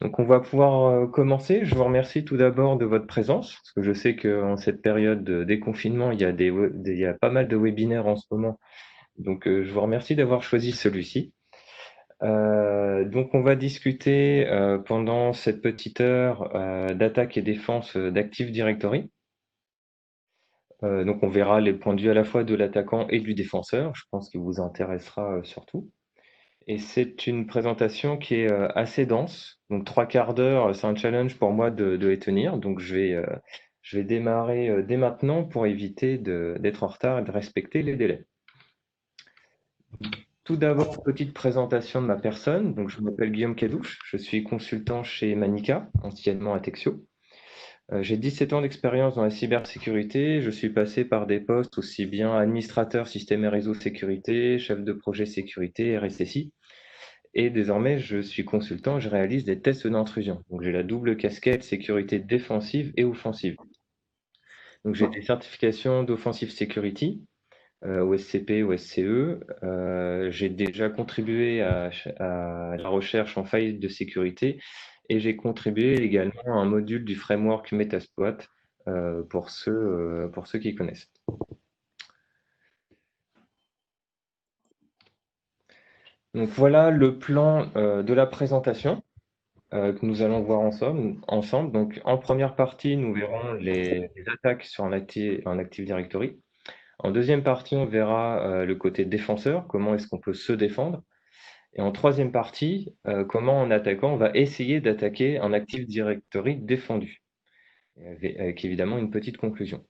Donc, on va pouvoir commencer. Je vous remercie tout d'abord de votre présence, parce que je sais qu'en cette période de déconfinement, il y a pas mal de webinaires en ce moment. Donc, je vous remercie d'avoir choisi celui-ci. Donc, on va discuter pendant cette petite heure d'attaque et défense d'Active Directory. Donc, on verra les points de vue à la fois de l'attaquant et du défenseur. Je pense qu'il vous intéressera surtout. Et c'est une présentation qui est assez dense. Donc, trois quarts d'heure, c'est un challenge pour moi de les tenir. Donc, je vais démarrer dès maintenant pour éviter d'être en retard et de respecter les délais. Tout d'abord, petite présentation de ma personne. Donc, je m'appelle Guillaume Cadouche. Je suis consultant chez Manica, anciennement Atexio. J'ai 17 ans d'expérience dans la cybersécurité. Je suis passé par des postes aussi bien administrateur système et réseau sécurité, chef de projet sécurité, RSSI. Et désormais, je suis consultant, je réalise des tests d'intrusion. Donc, j'ai la double casquette sécurité défensive et offensive. Donc, j'ai des certifications d'offensive security, OSCP, OSCE. J'ai déjà contribué à la recherche en faille de sécurité et j'ai contribué également à un module du framework Metasploit pour ceux qui connaissent. Donc, voilà le plan de la présentation. Que nous allons voir ensemble. Donc, en première partie, nous verrons les attaques sur un Active Directory. En deuxième partie, on verra le côté défenseur, comment est-ce qu'on peut se défendre. Et en troisième partie, comment en attaquant, on va essayer d'attaquer un Active Directory défendu, avec évidemment une petite conclusion.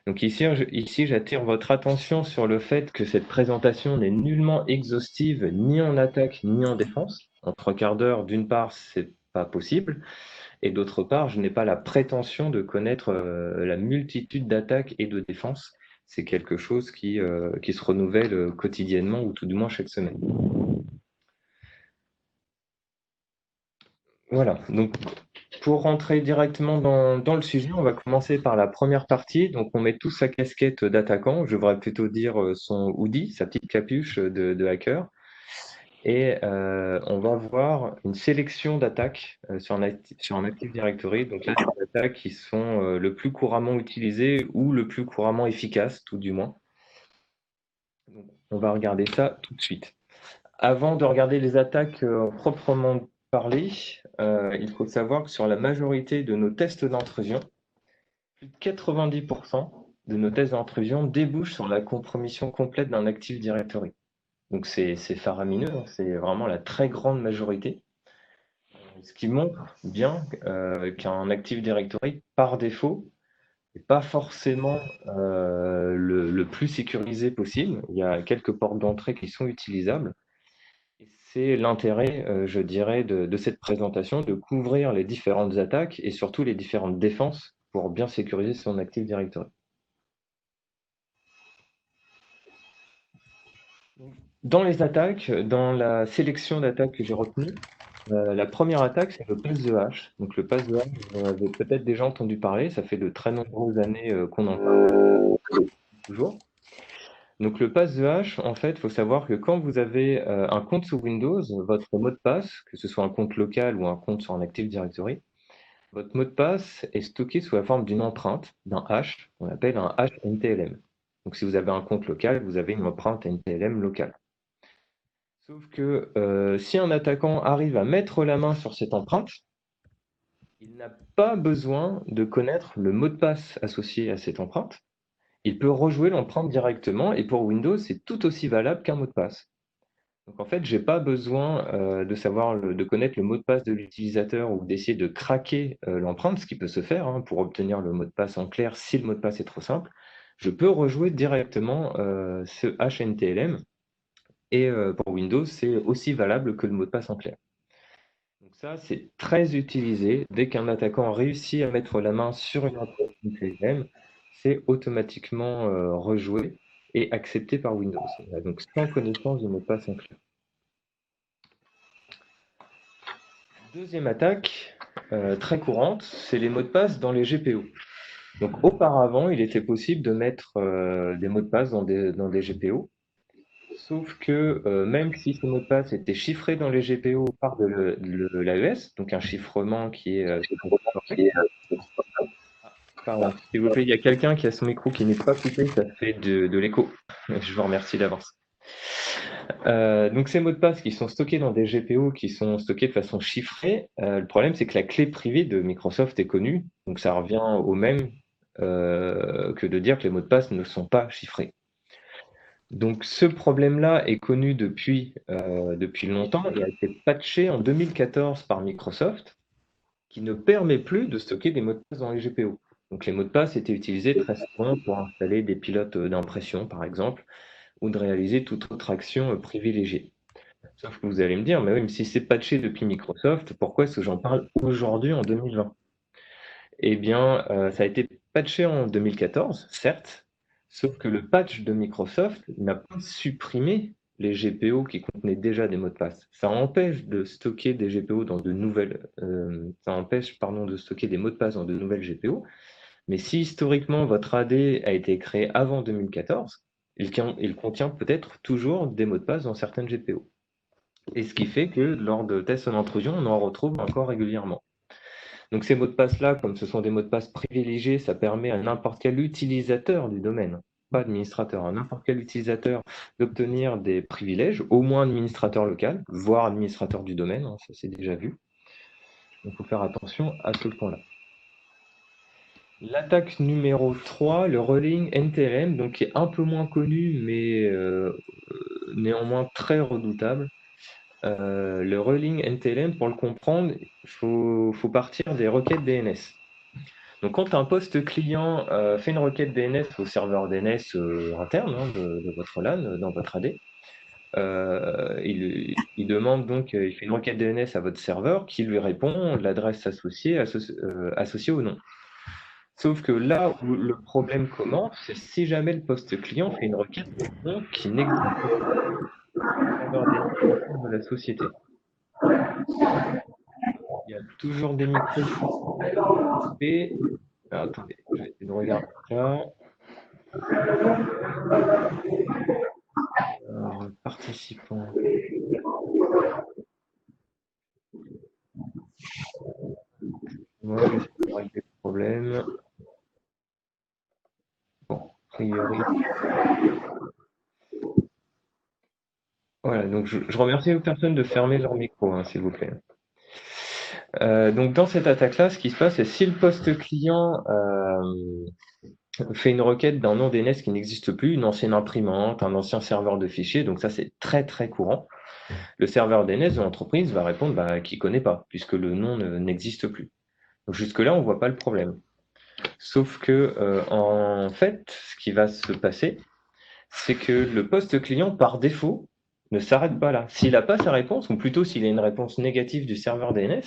Donc ici, j'attire votre attention sur le fait que cette présentation n'est nullement exhaustive ni en attaque ni en défense. En trois quarts d'heure, d'une part, c'est pas possible. Et d'autre part, je n'ai pas la prétention de connaître la multitude d'attaques et de défenses. C'est quelque chose qui se renouvelle quotidiennement ou tout du moins chaque semaine. Voilà, donc pour rentrer directement dans le sujet, on va commencer par la première partie. Donc on met tous sa casquette d'attaquant, je devrais plutôt dire son hoodie, sa petite capuche de hacker. Et on va voir une sélection d'attaques sur un Active Directory. Donc là, c'est des attaques qui sont le plus couramment utilisées ou le plus couramment efficaces, tout du moins. Donc, on va regarder ça tout de suite. Avant de regarder les attaques proprement parlées, il faut savoir que sur la majorité de nos tests d'intrusion, plus de 90% de nos tests d'intrusion débouchent sur la compromission complète d'un Active Directory. Donc c'est faramineux, hein, c'est vraiment la très grande majorité. Ce qui montre bien qu'un Active Directory, par défaut, n'est pas forcément le plus sécurisé possible. Il y a quelques portes d'entrée qui sont utilisables. Et c'est l'intérêt, je dirais, de cette présentation, de couvrir les différentes attaques et surtout les différentes défenses pour bien sécuriser son Active Directory. Dans les attaques, dans la sélection d'attaques que j'ai retenues, la première attaque, c'est le pass de hache. Donc le pass de hache, vous en avez peut-être déjà entendu parler, ça fait de très nombreuses années qu'on en parle toujours. Donc le pass de hache, en fait, il faut savoir que quand vous avez un compte sous Windows, votre mot de passe, que ce soit un compte local ou un compte sur un Active Directory, votre mot de passe est stocké sous la forme d'une empreinte, d'un hash, qu'on appelle un hash NTLM. Donc si vous avez un compte local, vous avez une empreinte NTLM locale. Sauf que si un attaquant arrive à mettre la main sur cette empreinte, il n'a pas besoin de connaître le mot de passe associé à cette empreinte. Il peut rejouer l'empreinte directement et pour Windows, c'est tout aussi valable qu'un mot de passe. Donc en fait, j'ai pas besoin de connaître le mot de passe de l'utilisateur ou d'essayer de craquer l'empreinte, ce qui peut se faire pour obtenir le mot de passe en clair si le mot de passe est trop simple. Je peux rejouer directement ce HNTLM et pour Windows, c'est aussi valable que le mot de passe en clair. Donc ça, c'est très utilisé. Dès qu'un attaquant réussit à mettre la main sur une empreinte NTLM, c'est automatiquement rejoué et accepté par Windows. Donc sans connaissance du mot de passe en clair. Deuxième attaque, très courante, c'est les mots de passe dans les GPO. Donc auparavant, il était possible de mettre des mots de passe dans des GPO. Sauf que même si ce mot de passe était chiffré dans les GPO par de l'AES, donc un chiffrement qui est correct. Pardon, s'il vous plaît, il y a quelqu'un qui a son micro qui n'est pas coupé, ça fait de l'écho. Je vous remercie d'avance. Donc ces mots de passe qui sont stockés dans des GPO, qui sont stockés de façon chiffrée, le problème c'est que la clé privée de Microsoft est connue, donc ça revient au même que de dire que les mots de passe ne sont pas chiffrés. Donc ce problème-là est connu depuis longtemps et a été patché en 2014 par Microsoft, qui ne permet plus de stocker des mots de passe dans les GPO. Donc les mots de passe étaient utilisés très souvent pour installer des pilotes d'impression, par exemple, ou de réaliser toute autre action privilégiée. Sauf que vous allez me dire, mais oui, mais si c'est patché depuis Microsoft, pourquoi est-ce que j'en parle aujourd'hui en 2020? Eh bien, ça a été patché en 2014, certes, sauf que le patch de Microsoft n'a pas supprimé les GPO qui contenaient déjà des mots de passe. Ça empêche de stocker des GPO dans de nouvelles, ça empêche, pardon, de stocker des mots de passe dans de nouvelles GPO. Mais si historiquement votre AD a été créé avant 2014, il contient peut-être toujours des mots de passe dans certaines GPO. Et ce qui fait que lors de tests d'intrusion, on en retrouve encore régulièrement. Donc ces mots de passe-là, comme ce sont des mots de passe privilégiés, ça permet à n'importe quel utilisateur du domaine, pas administrateur, à n'importe quel utilisateur d'obtenir des privilèges, au moins administrateur local, voire administrateur du domaine, hein, ça c'est déjà vu. Donc il faut faire attention à ce point-là. L'attaque numéro 3, le rolling NTLM, donc qui est un peu moins connu, mais néanmoins très redoutable. Le rolling NTLM, pour le comprendre, il faut partir des requêtes DNS. Donc quand un poste client fait une requête DNS au serveur DNS interne hein, de votre LAN, dans votre AD, il demande donc, il fait une requête DNS à votre serveur qui lui répond l'adresse associée au nom. Sauf que là où le problème commence, c'est si jamais le poste client fait une requête qui n'existe pas au serveur DNS de la société. Il y a toujours des micros coupés. Alors, attendez, je vais essayer de regarder ça. Participants. Moi, j'essaie de régler le problème. Bon, a priori. Voilà, donc je remercie les personnes de fermer leur micro, hein, s'il vous plaît. Donc dans cette attaque-là, ce qui se passe, c'est si le poste client fait une requête d'un nom DNS qui n'existe plus, une ancienne imprimante, un ancien serveur de fichiers, donc ça c'est très très courant. Le serveur DNS de l'entreprise va répondre qu'il ne connaît pas, puisque le nom n'existe plus. Donc jusque-là, on ne voit pas le problème. Sauf que, en fait, ce qui va se passer, c'est que le poste client, par défaut, ne s'arrête pas là. S'il n'a pas sa réponse, ou plutôt s'il a une réponse négative du serveur DNS,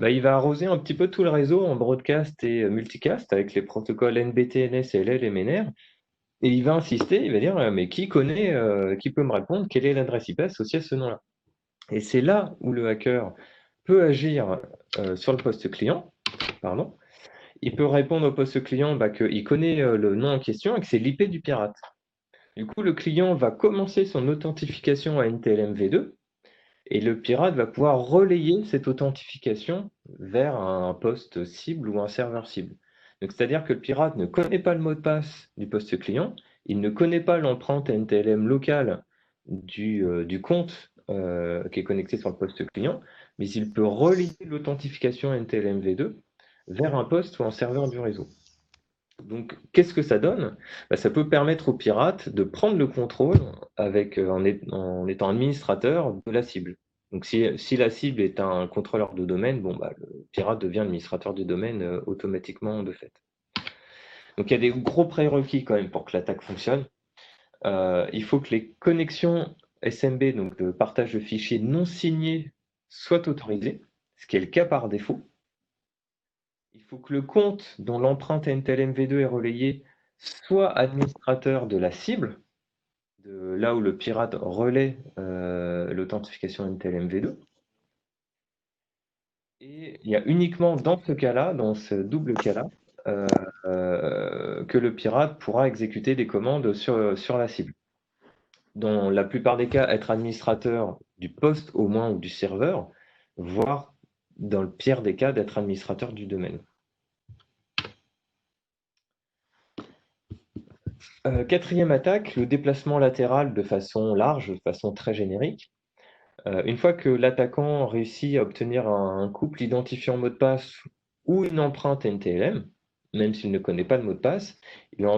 il va arroser un petit peu tout le réseau en broadcast et multicast avec les protocoles NBTNS et LLMNR. Et il va insister, il va dire, mais qui connaît, qui peut me répondre, quelle est l'adresse IP associée à ce nom-là? Et c'est là où le hacker peut agir sur le poste client, pardon. Il peut répondre au poste client qu'il connaît le nom en question et que c'est l'IP du pirate. Du coup, le client va commencer son authentification à NTLM v2 et le pirate va pouvoir relayer cette authentification vers un poste cible ou un serveur cible. Donc, c'est-à-dire que le pirate ne connaît pas le mot de passe du poste client, il ne connaît pas l'empreinte NTLM locale du compte qui est connecté sur le poste client, mais il peut relayer l'authentification NTLM v2 vers un poste ou un serveur du réseau. Donc, qu'est-ce que ça donne? Ça peut permettre aux pirates de prendre le contrôle en étant administrateur de la cible. Donc, si la cible est un contrôleur de domaine, le pirate devient administrateur du domaine automatiquement de fait. Donc, il y a des gros prérequis quand même pour que l'attaque fonctionne. Il faut que les connexions SMB, donc de partage de fichiers non signés, soient autorisées, ce qui est le cas par défaut. Il faut que le compte dont l'empreinte NTLM-V2 est relayée soit administrateur de la cible, de là où le pirate relaie l'authentification NTLM-V2. Et il y a uniquement dans ce cas-là, dans ce double cas-là, que le pirate pourra exécuter des commandes sur la cible. dans la plupart des cas, être administrateur du poste au moins ou du serveur, voire dans le pire des cas, d'être administrateur du domaine. Quatrième attaque, le déplacement latéral de façon large, de façon très générique. Une fois que l'attaquant réussit à obtenir un couple identifiant mot de passe ou une empreinte NTLM, même s'il ne connaît pas le mot de passe, il a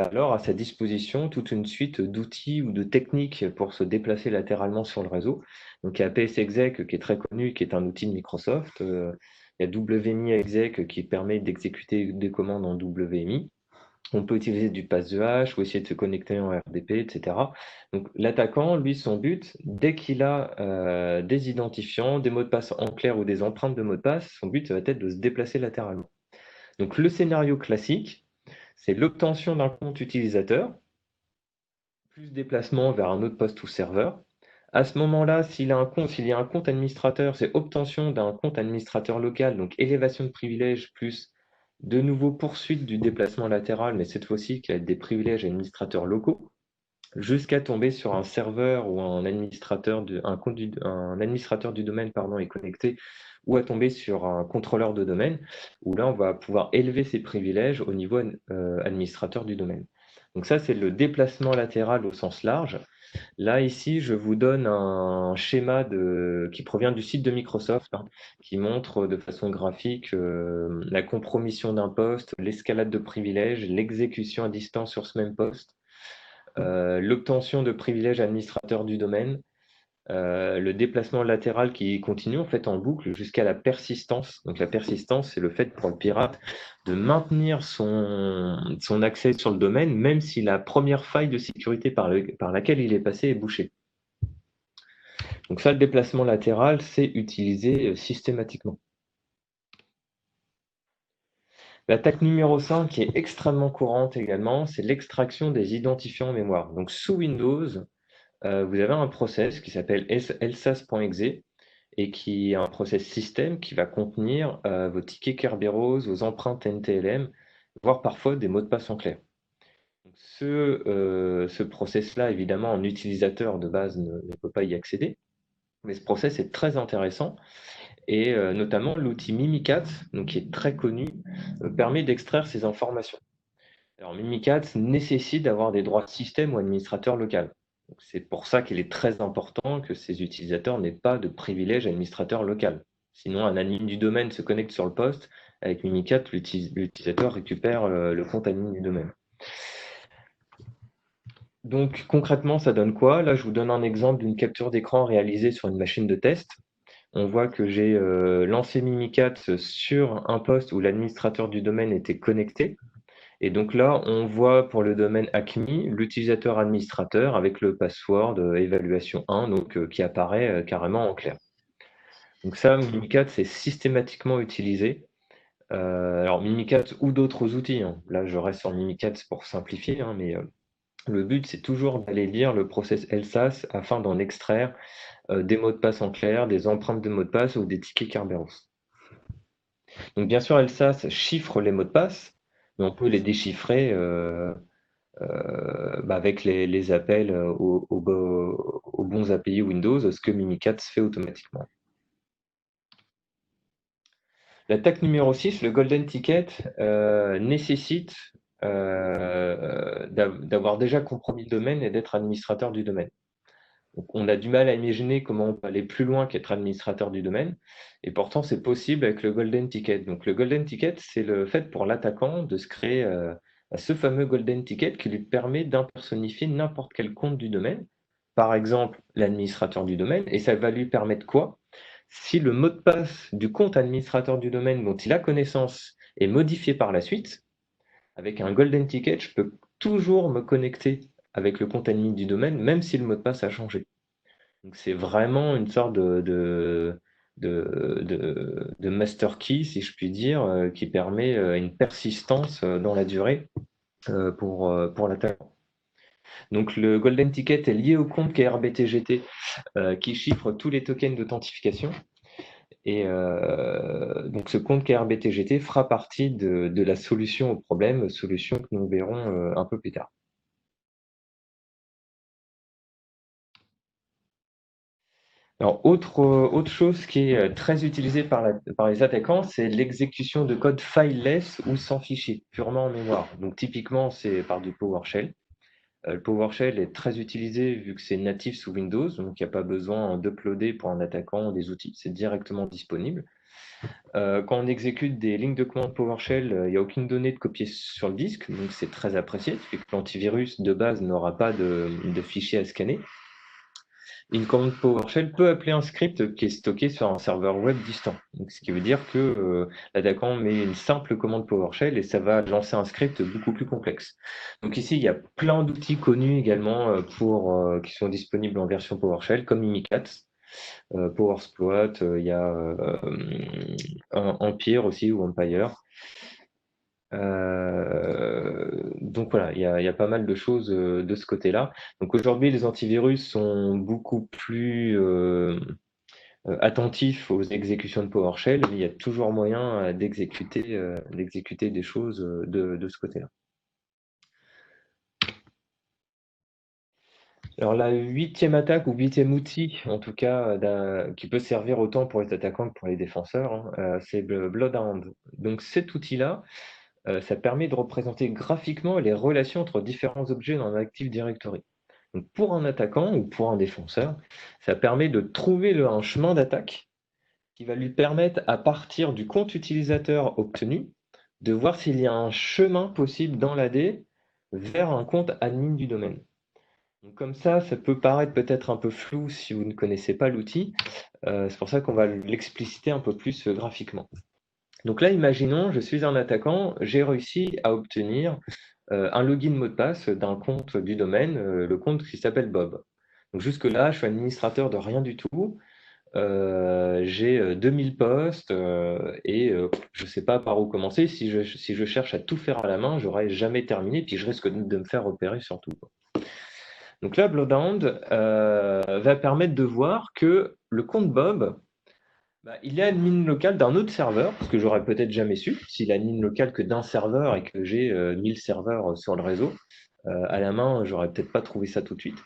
alors à sa disposition toute une suite d'outils ou de techniques pour se déplacer latéralement sur le réseau. Donc il y a PSExec qui est très connu, qui est un outil de Microsoft. Il y a WMI exec qui permet d'exécuter des commandes en WMI. On peut utiliser du pass de hash ou essayer de se connecter en RDP, etc. Donc l'attaquant, lui, son but, dès qu'il a des identifiants, des mots de passe en clair ou des empreintes de mots de passe, son but ça va être de se déplacer latéralement. Donc le scénario classique, c'est l'obtention d'un compte utilisateur, plus déplacement vers un autre poste ou serveur. À ce moment-là, s'il y a un compte administrateur, c'est obtention d'un compte administrateur local, donc élévation de privilèges plus de nouveau poursuite du déplacement latéral, mais cette fois-ci qui a des privilèges administrateurs locaux, jusqu'à tomber sur un serveur ou un administrateur du domaine est connecté, ou à tomber sur un contrôleur de domaine, où là on va pouvoir élever ses privilèges au niveau administrateur du domaine. Donc ça, c'est le déplacement latéral au sens large. Là, ici, je vous donne un schéma qui provient du site de Microsoft, qui montre de façon graphique la compromission d'un poste, l'escalade de privilèges, l'exécution à distance sur ce même poste, l'obtention de privilèges administrateurs du domaine, le déplacement latéral qui continue en fait en boucle jusqu'à la persistance. Donc la persistance, c'est le fait pour le pirate de maintenir son accès sur le domaine, même si la première faille de sécurité par laquelle il est passé est bouchée. Donc ça, le déplacement latéral, c'est utilisé systématiquement. L'attaque numéro 5, qui est extrêmement courante également, c'est l'extraction des identifiants en mémoire. Donc sous Windows, vous avez un process qui s'appelle lsas.exe et qui est un process système qui va contenir vos tickets Kerberos, vos empreintes NTLM, voire parfois des mots de passe en clair. Donc ce process-là, évidemment, un utilisateur de base ne peut pas y accéder, mais ce process est très intéressant et notamment l'outil Mimikatz, donc qui est très connu, permet d'extraire ces informations. Alors Mimikatz nécessite d'avoir des droits de système ou administrateur local. C'est pour ça qu'il est très important que ces utilisateurs n'aient pas de privilège administrateur local. Sinon, un admin du domaine se connecte sur le poste. Avec Mimikatz, l'utilisateur récupère le compte admin du domaine. Donc concrètement, ça donne quoi? Là, je vous donne un exemple d'une capture d'écran réalisée sur une machine de test. On voit que j'ai lancé Mimikatz sur un poste où l'administrateur du domaine était connecté. Et donc là, on voit pour le domaine ACMI l'utilisateur administrateur avec le password évaluation 1, donc qui apparaît carrément en clair. Donc ça, Mimikatz c'est systématiquement utilisé. Alors Mimikatz ou d'autres outils, hein. Là je reste sur Mimikatz pour simplifier, hein, mais le but c'est toujours d'aller lire le process LSAS afin d'en extraire des mots de passe en clair, des empreintes de mots de passe ou des tickets Kerberos. Donc bien sûr, LSAS chiffre les mots de passe, mais on peut les déchiffrer avec les appels aux bons API Windows, ce que Mimikatz fait automatiquement. L'attaque numéro 6, le Golden Ticket, nécessite d'avoir déjà compromis le domaine et d'être administrateur du domaine. Donc, on a du mal à imaginer comment on peut aller plus loin qu'être administrateur du domaine, et pourtant c'est possible avec le Golden Ticket. Donc le Golden Ticket, c'est le fait pour l'attaquant de se créer ce fameux Golden Ticket qui lui permet d'impersonnifier n'importe quel compte du domaine, par exemple l'administrateur du domaine, et ça va lui permettre quoi? Si le mot de passe du compte administrateur du domaine dont il a connaissance est modifié par la suite, avec un Golden Ticket, je peux toujours me connecter avec le compte admin du domaine, même si le mot de passe a changé. Donc c'est vraiment une sorte de master key, si je puis dire, qui permet une persistance dans la durée pour l'attaquant. Donc le Golden Ticket est lié au compte KRBTGT qui chiffre tous les tokens d'authentification. Et donc ce compte KRBTGT fera partie de la solution au problème, solution que nous verrons un peu plus tard. Alors, autre chose qui est très utilisée par les attaquants, c'est l'exécution de code fileless ou sans fichier, purement en mémoire. Donc, typiquement, c'est par du PowerShell. Le PowerShell est très utilisé vu que c'est natif sous Windows, donc il n'y a pas besoin d'uploader pour un attaquant des outils, c'est directement disponible. Quand on exécute des lignes de commande PowerShell, il n'y a aucune donnée de copier sur le disque, donc c'est très apprécié, puisque l'antivirus de base n'aura pas de fichier à scanner. Une commande PowerShell peut appeler un script qui est stocké sur un serveur web distant. Donc, ce qui veut dire que l'attaquant met une simple commande PowerShell et ça va lancer un script beaucoup plus complexe. Donc ici, il y a plein d'outils connus également qui sont disponibles en version PowerShell, comme Mimikatz, PowerSploit, il y a Empire aussi ou Empire. Donc voilà, il y a pas mal de choses de ce côté-là. Donc aujourd'hui, les antivirus sont beaucoup plus attentifs aux exécutions de PowerShell, mais il y a toujours moyen d'exécuter des choses de ce côté-là. Alors la huitième attaque ou huitième outil, en tout cas, qui peut servir autant pour les attaquants que pour les défenseurs, hein, c'est le Bloodhound. Donc cet outil-là, ça permet de représenter graphiquement les relations entre différents objets dans un Active Directory. Donc pour un attaquant ou pour un défenseur, ça permet de trouver un chemin d'attaque qui va lui permettre, à partir du compte utilisateur obtenu, de voir s'il y a un chemin possible dans l'AD vers un compte admin du domaine. Donc comme ça peut paraître peut-être un peu flou si vous ne connaissez pas l'outil. C'est pour ça qu'on va l'expliciter un peu plus graphiquement. Donc là, imaginons, je suis un attaquant, j'ai réussi à obtenir un login mot de passe d'un compte du domaine, le compte qui s'appelle Bob. Donc jusque-là, je suis administrateur de rien du tout. J'ai 2000 postes et je ne sais pas par où commencer. Si je cherche à tout faire à la main, j'aurais jamais terminé, puis je risque de me faire repérer surtout. Donc là, Bloodhound va permettre de voir que le compte Bob, il est admin local d'un autre serveur, ce que j'aurais peut-être jamais su, s'il est admin local que d'un serveur et que j'ai 1000 serveurs sur le réseau. À la main, j'aurais peut-être pas trouvé ça tout de suite.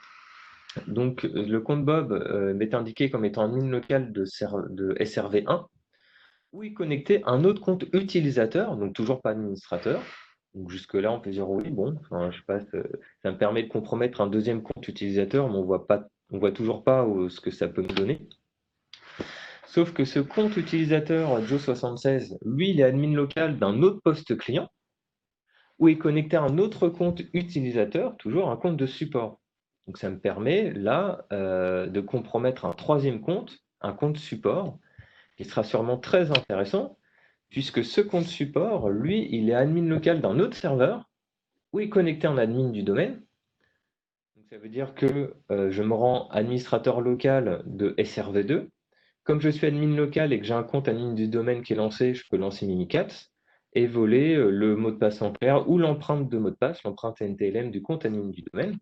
Donc le compte Bob m'est indiqué comme étant admin local de SRV1, où est connecté un autre compte utilisateur, donc toujours pas administrateur. Donc jusque-là, on peut dire oui, bon, enfin, je sais pas, ça me permet de compromettre un deuxième compte utilisateur, mais on voit toujours pas ce que ça peut me donner. Sauf que ce compte utilisateur Joe76, lui, il est admin local d'un autre poste client, où est connecté un autre compte utilisateur, toujours un compte de support. Donc ça me permet là de compromettre un troisième compte, un compte support, qui sera sûrement très intéressant, puisque ce compte support, lui, il est admin local d'un autre serveur, où est connecté un admin du domaine. Donc ça veut dire que je me rends administrateur local de SRV2. Comme je suis admin local et que j'ai un compte admin du domaine qui est lancé, je peux lancer Mimikatz et voler le mot de passe en clair ou l'empreinte de mot de passe, l'empreinte NTLM du compte admin du domaine,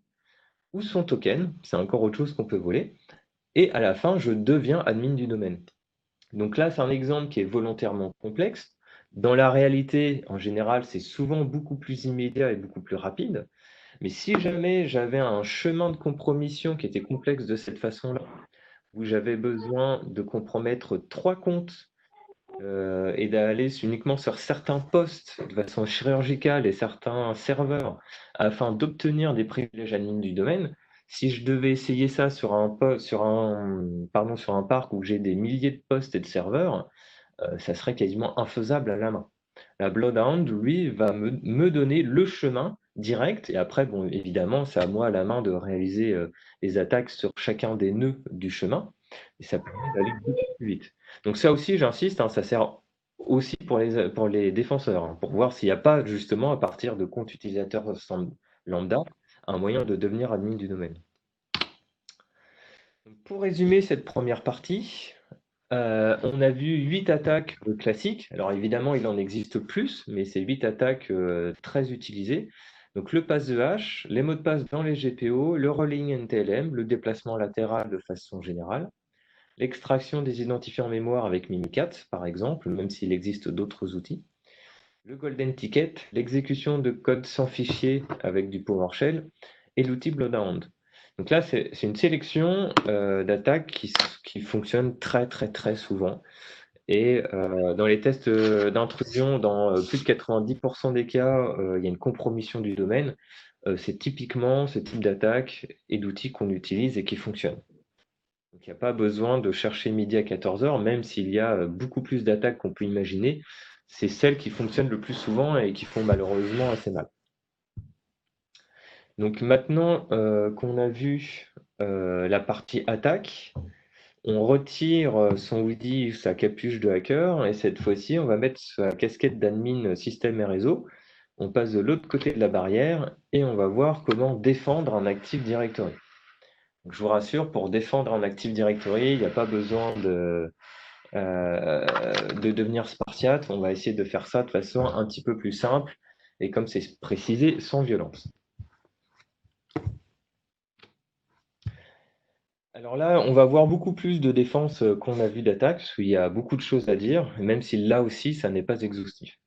ou son token, c'est encore autre chose qu'on peut voler. Et à la fin, je deviens admin du domaine. Donc là, c'est un exemple qui est volontairement complexe. Dans la réalité, en général, c'est souvent beaucoup plus immédiat et beaucoup plus rapide. Mais si jamais j'avais un chemin de compromission qui était complexe de cette façon-là, où j'avais besoin de compromettre 3 comptes et d'aller uniquement sur certains postes de façon chirurgicale et certains serveurs afin d'obtenir des privilèges admin du domaine, si je devais essayer ça sur un parc où j'ai des milliers de postes et de serveurs, ça serait quasiment infaisable à la main. La Bloodhound, lui, va me donner le chemin direct et après, bon, évidemment, c'est à moi à la main de réaliser les attaques sur chacun des nœuds du chemin et ça permet d'aller beaucoup plus vite. Donc ça aussi, j'insiste, hein, ça sert aussi pour les défenseurs, hein, pour voir s'il n'y a pas justement à partir de compte utilisateur lambda un moyen de devenir admin du domaine. Donc, pour résumer cette première partie, on a vu 8 attaques classiques. Alors évidemment, il en existe plus, mais c'est 8 attaques très utilisées. Donc le pass de hash, les mots de passe dans les GPO, le rolling NTLM, le déplacement latéral de façon générale, l'extraction des identifiants en mémoire avec Mimikatz, par exemple, même s'il existe d'autres outils, le golden ticket, l'exécution de code sans fichier avec du PowerShell, et l'outil Bloodhound. Donc là, c'est une sélection d'attaques qui fonctionne très très très souvent. Et dans les tests d'intrusion, dans plus de 90% des cas, il y a une compromission du domaine. C'est typiquement ce type d'attaque et d'outils qu'on utilise et qui fonctionnent. Donc il n'y a pas besoin de chercher midi à 14 heures, même s'il y a beaucoup plus d'attaques qu'on peut imaginer. C'est celles qui fonctionnent le plus souvent et qui font malheureusement assez mal. Donc maintenant qu'on a vu la partie attaque, on retire son hoodie, sa capuche de hacker, et cette fois-ci, on va mettre sa casquette d'admin système et réseau. On passe de l'autre côté de la barrière et on va voir comment défendre un Active Directory. Donc, je vous rassure, pour défendre un Active Directory, il n'y a pas besoin de devenir spartiate. On va essayer de faire ça de façon un petit peu plus simple et comme c'est précisé, sans violence. Alors là, on va voir beaucoup plus de défense qu'on a vu d'attaque, parce qu'il y a beaucoup de choses à dire, même si là aussi, ça n'est pas exhaustif.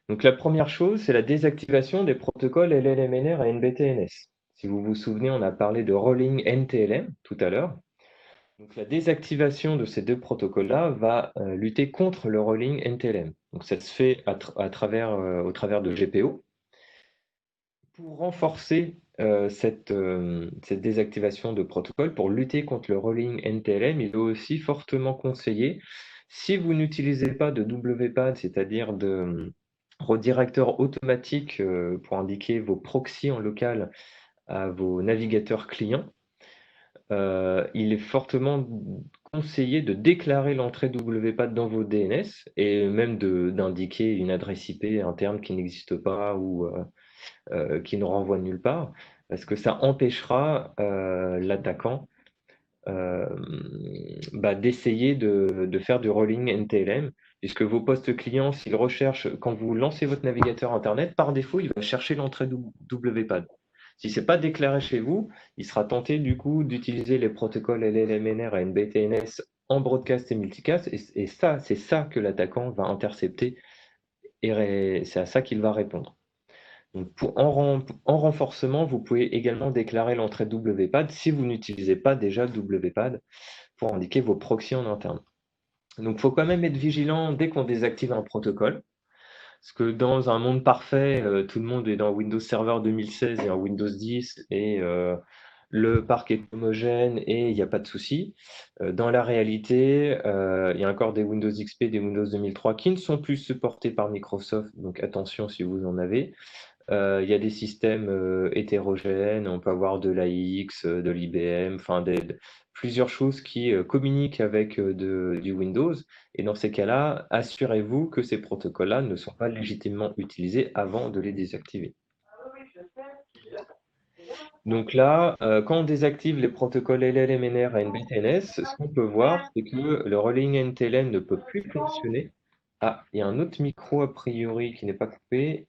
Donc la première chose, c'est la désactivation des protocoles LLMNR et NBTNS. Si vous vous souvenez, on a parlé de rolling NTLM tout à l'heure. Donc la désactivation de ces deux protocoles-là va lutter contre le rolling NTLM. Donc ça se fait au travers de GPO. Pour renforcer cette désactivation de protocole, pour lutter contre le rolling NTLM, il est aussi fortement conseillé, si vous n'utilisez pas de WPAD, c'est-à-dire de redirecteur automatique pour indiquer vos proxys en local à vos navigateurs clients, il est fortement conseillé de déclarer l'entrée WPAD dans vos DNS et même d'indiquer une adresse IP interne qui n'existe pas ou qui ne renvoie nulle part, parce que ça empêchera l'attaquant d'essayer de faire du rolling NTLM, puisque vos postes clients, s'ils recherchent, quand vous lancez votre navigateur Internet, par défaut, il va chercher l'entrée WPAD. Si ce n'est pas déclaré chez vous, il sera tenté du coup d'utiliser les protocoles LLMNR et NBTNS en broadcast et multicast, et ça, c'est ça que l'attaquant va intercepter, et c'est à ça qu'il va répondre. Donc en renforcement, vous pouvez également déclarer l'entrée WPAD si vous n'utilisez pas déjà WPAD pour indiquer vos proxys en interne. Donc il faut quand même être vigilant dès qu'on désactive un protocole, parce que dans un monde parfait, tout le monde est dans Windows Server 2016 et en Windows 10 et le parc est homogène et il n'y a pas de souci. Dans la réalité, il y a encore des Windows XP, des Windows 2003 qui ne sont plus supportés par Microsoft, donc attention si vous en avez. Il y a des systèmes hétérogènes, on peut avoir de l'AIX, de l'IBM, enfin plusieurs choses qui communiquent avec du Windows. Et dans ces cas-là, assurez-vous que ces protocoles-là ne sont pas légitimement utilisés avant de les désactiver. Donc là, quand on désactive les protocoles LLMNR et NBTNS, ce qu'on peut voir, c'est que le rolling NTLM ne peut plus fonctionner. Ah, il y a un autre micro a priori qui n'est pas coupé.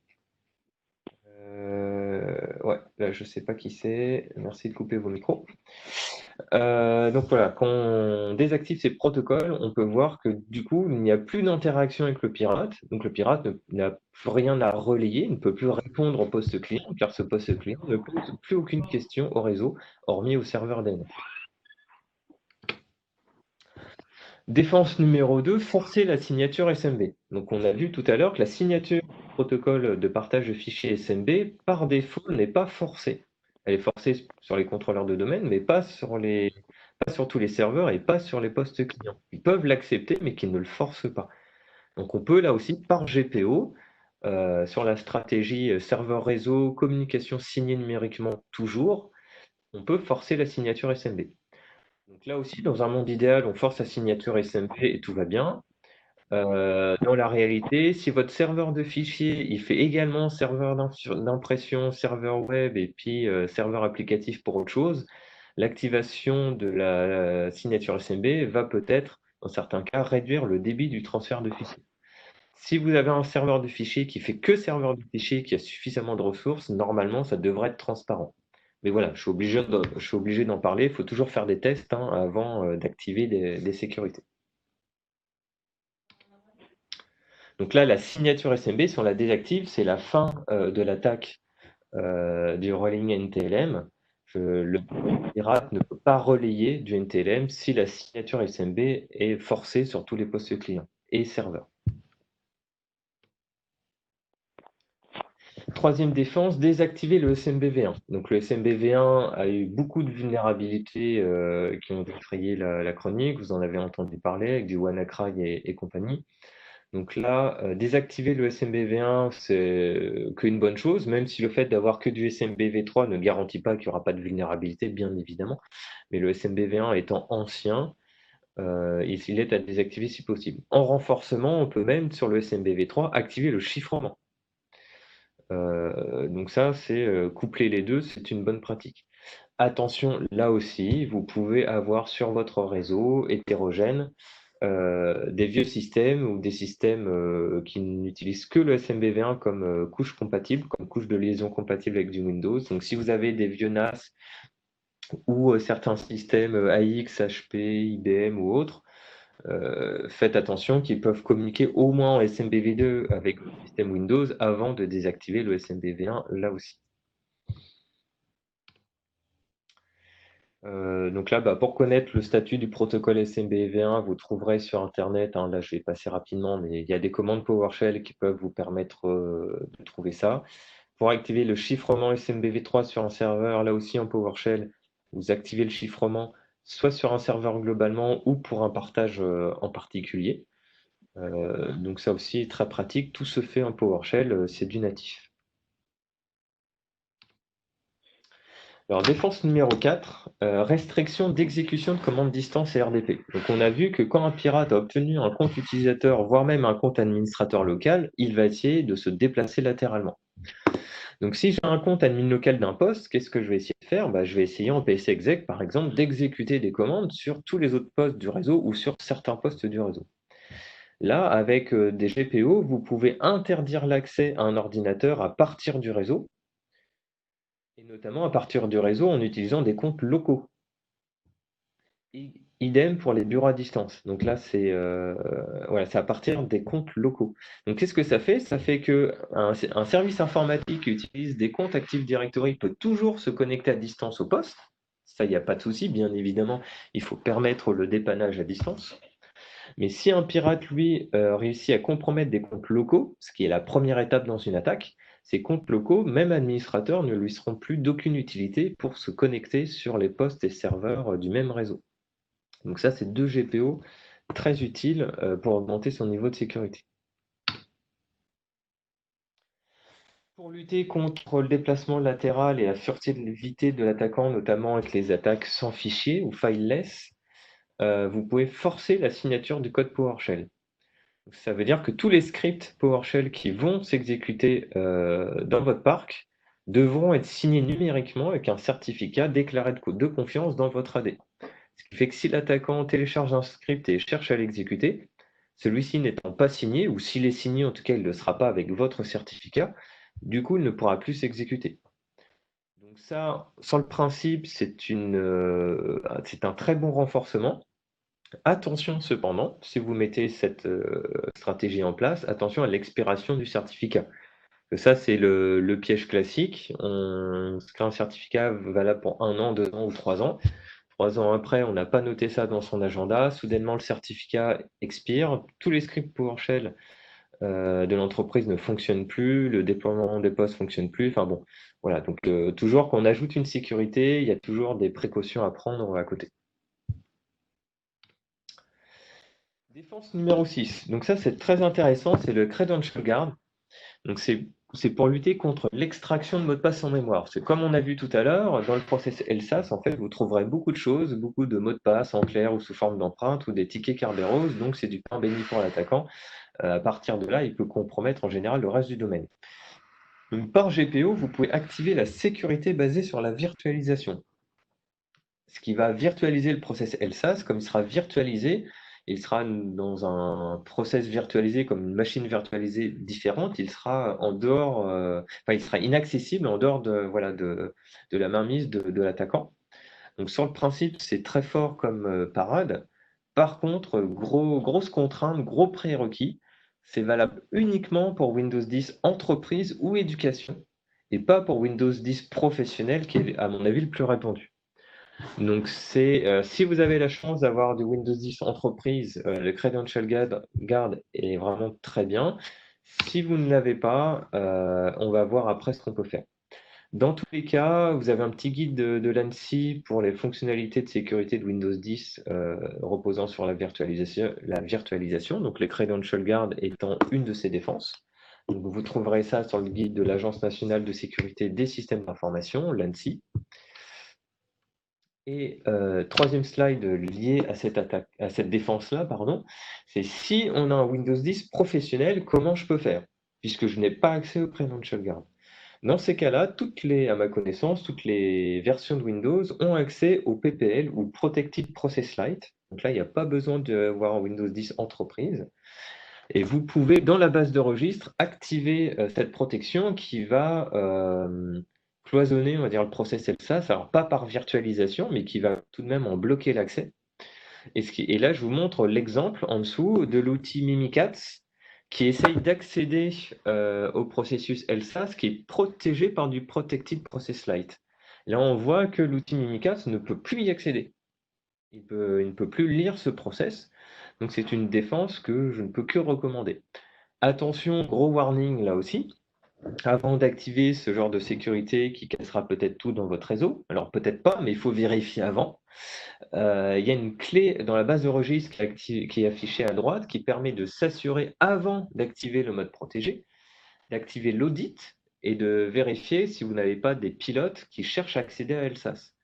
Ouais, là, je sais pas qui c'est. Merci de couper vos micros. Donc voilà, quand on désactive ces protocoles, on peut voir que du coup, il n'y a plus d'interaction avec le pirate. Donc le pirate n'a plus rien à relayer, il ne peut plus répondre au poste client, car ce poste client ne pose plus aucune question au réseau, hormis au serveur DNS. Défense numéro 2, forcer la signature SMB. Donc on a vu tout à l'heure que la signature du protocole de partage de fichiers SMB, par défaut, n'est pas forcée. Elle est forcée sur les contrôleurs de domaine, mais pas sur tous les serveurs et pas sur les postes clients. Ils peuvent l'accepter, mais qu'ils ne le forcent pas. Donc on peut là aussi, par GPO, sur la stratégie serveur-réseau, communication signée numériquement toujours, on peut forcer la signature SMB. Donc là aussi, dans un monde idéal, on force la signature SMP et tout va bien. Dans la réalité, si votre serveur de fichiers, il fait également serveur d'impression, serveur web et puis serveur applicatif pour autre chose, l'activation de la signature SMB va peut-être, dans certains cas, réduire le débit du transfert de fichiers. Si vous avez un serveur de fichiers qui fait que serveur de fichiers, qui a suffisamment de ressources, normalement, ça devrait être transparent. Mais voilà, je suis obligé d'en parler. Il faut toujours faire des tests avant d'activer des sécurités. Donc là, la signature SMB, si on la désactive, c'est la fin de l'attaque du rolling NTLM. Le pirate ne peut pas relayer du NTLM si la signature SMB est forcée sur tous les postes clients et serveurs. Troisième défense, désactiver le SMBv1. Donc le SMBv1 a eu beaucoup de vulnérabilités qui ont effrayé la chronique, vous en avez entendu parler avec du WannaCry et compagnie. Donc là, désactiver le SMBv1, c'est qu'une bonne chose, même si le fait d'avoir que du SMBv3 ne garantit pas qu'il n'y aura pas de vulnérabilité, bien évidemment. Mais le SMBv1 étant ancien, il est à désactiver si possible. En renforcement, on peut même, sur le SMBv3, activer le chiffrement. Donc ça, c'est coupler les deux, c'est une bonne pratique. Attention, là aussi, vous pouvez avoir sur votre réseau hétérogène des vieux systèmes ou des systèmes qui n'utilisent que le SMBv1 comme couche compatible, comme couche de liaison compatible avec du Windows. Donc si vous avez des vieux NAS ou certains systèmes AX, HP, IBM ou autres, faites attention qu'ils peuvent communiquer au moins en SMBv2 avec le système Windows avant de désactiver le SMBv1 là aussi. Donc là, pour connaître le statut du protocole SMBv1, vous trouverez sur Internet, hein, là je vais passer rapidement, mais il y a des commandes PowerShell qui peuvent vous permettre de trouver ça. Pour activer le chiffrement SMBv3 sur un serveur, là aussi en PowerShell, vous activez le chiffrement soit sur un serveur globalement ou pour un partage en particulier. Donc ça aussi, très pratique, tout se fait en PowerShell, c'est du natif. Alors, défense numéro 4, restriction d'exécution de commandes distance et RDP. Donc, on a vu que quand un pirate a obtenu un compte utilisateur, voire même un compte administrateur local, il va essayer de se déplacer latéralement. Donc, si j'ai un compte admin local d'un poste, qu'est-ce que je vais essayer de faire? Je vais essayer en PSExec, par exemple, d'exécuter des commandes sur tous les autres postes du réseau ou sur certains postes du réseau. Là, avec des GPO, vous pouvez interdire l'accès à un ordinateur à partir du réseau, et notamment à partir du réseau en utilisant des comptes locaux. Idem pour les bureaux à distance. Donc là, c'est à partir des comptes locaux. Donc qu'est-ce que ça fait? Ça fait que un service informatique qui utilise des comptes Active Directory peut toujours se connecter à distance au poste. Ça, il n'y a pas de souci, bien évidemment, il faut permettre le dépannage à distance. Mais si un pirate, lui, réussit à compromettre des comptes locaux, ce qui est la première étape dans une attaque, ces comptes locaux, même administrateurs, ne lui seront plus d'aucune utilité pour se connecter sur les postes et serveurs du même réseau. Donc ça, c'est 2 GPO très utiles pour augmenter son niveau de sécurité. Pour lutter contre le déplacement latéral et la furtivité de l'attaquant, notamment avec les attaques sans fichier ou fileless, vous pouvez forcer la signature du code PowerShell. Ça veut dire que tous les scripts PowerShell qui vont s'exécuter dans votre parc devront être signés numériquement avec un certificat déclaré de confiance dans votre AD. Ce qui fait que si l'attaquant télécharge un script et cherche à l'exécuter, celui-ci n'étant pas signé, ou s'il est signé, en tout cas, il ne le sera pas avec votre certificat, du coup, il ne pourra plus s'exécuter. Donc ça, sur le principe, c'est un très bon renforcement. Attention cependant, si vous mettez cette stratégie en place, attention à l'expiration du certificat. Ça, c'est le piège classique. On se crée un certificat valable pour 1 an, 2 ans ou 3 ans. 3 ans après, on n'a pas noté ça dans son agenda. Soudainement, le certificat expire. Tous les scripts PowerShell de l'entreprise ne fonctionnent plus. Le déploiement des postes ne fonctionne plus. Enfin bon, voilà. Donc, toujours qu'on ajoute une sécurité, il y a toujours des précautions à prendre à côté. Défense numéro 6. Donc ça, c'est très intéressant. C'est le Credential Guard. Donc c'est pour lutter contre l'extraction de mots de passe en mémoire. C'est comme on a vu tout à l'heure, dans le process LSAS, en fait, vous trouverez beaucoup de choses, beaucoup de mots de passe en clair ou sous forme d'empreinte ou des tickets Kerberos, donc c'est du pain béni pour l'attaquant. À partir de là, il peut compromettre en général le reste du domaine. Donc, par GPO, vous pouvez activer la sécurité basée sur la virtualisation. Ce qui va virtualiser le process LSAS, comme il sera virtualisé, il sera dans un process virtualisé comme une machine virtualisée différente, il sera en dehors, il sera inaccessible en dehors de la mainmise de l'attaquant. Donc sur le principe, c'est très fort comme parade. Par contre, grosse contrainte, gros prérequis, c'est valable uniquement pour Windows 10 entreprise ou éducation. et pas pour Windows 10 professionnel, qui est, à mon avis, le plus répandu. Donc, si vous avez la chance d'avoir du Windows 10 entreprise, le Credential Guard est vraiment très bien. Si vous ne l'avez pas, on va voir après ce qu'on peut faire. Dans tous les cas, vous avez un petit guide de l'ANSSI pour les fonctionnalités de sécurité de Windows 10 reposant sur la virtualisation, donc les Credential Guard étant une de ces défenses. Donc, vous trouverez ça sur le guide de l'Agence nationale de sécurité des systèmes d'information, l'ANSSI. Et troisième slide lié à cette défense-là, pardon, c'est si on a un Windows 10 professionnel, comment je peux faire? Puisque je n'ai pas accès au Credential Guard. Dans ces cas-là, à ma connaissance, toutes les versions de Windows ont accès au PPL ou Protected Process Lite. Donc là, il n'y a pas besoin d'avoir un Windows 10 entreprise. Et vous pouvez, dans la base de registre, activer cette protection qui va cloisonner, on va dire, le process LSAS, alors pas par virtualisation, mais qui va tout de même en bloquer l'accès. Et là, je vous montre l'exemple en dessous de l'outil Mimikatz qui essaye d'accéder au processus LSAS qui est protégé par du Protected Process Lite. Là, on voit que l'outil Mimikatz ne peut plus y accéder. Il ne peut plus lire ce process. Donc, c'est une défense que je ne peux que recommander. Attention, gros warning là aussi. Avant d'activer ce genre de sécurité qui cassera peut-être tout dans votre réseau, alors peut-être pas, mais il faut vérifier avant. Il y a une clé dans la base de registre qui est affichée à droite qui permet de s'assurer avant d'activer le mode protégé, d'activer l'audit et de vérifier si vous n'avez pas des pilotes qui cherchent à accéder à LSAS.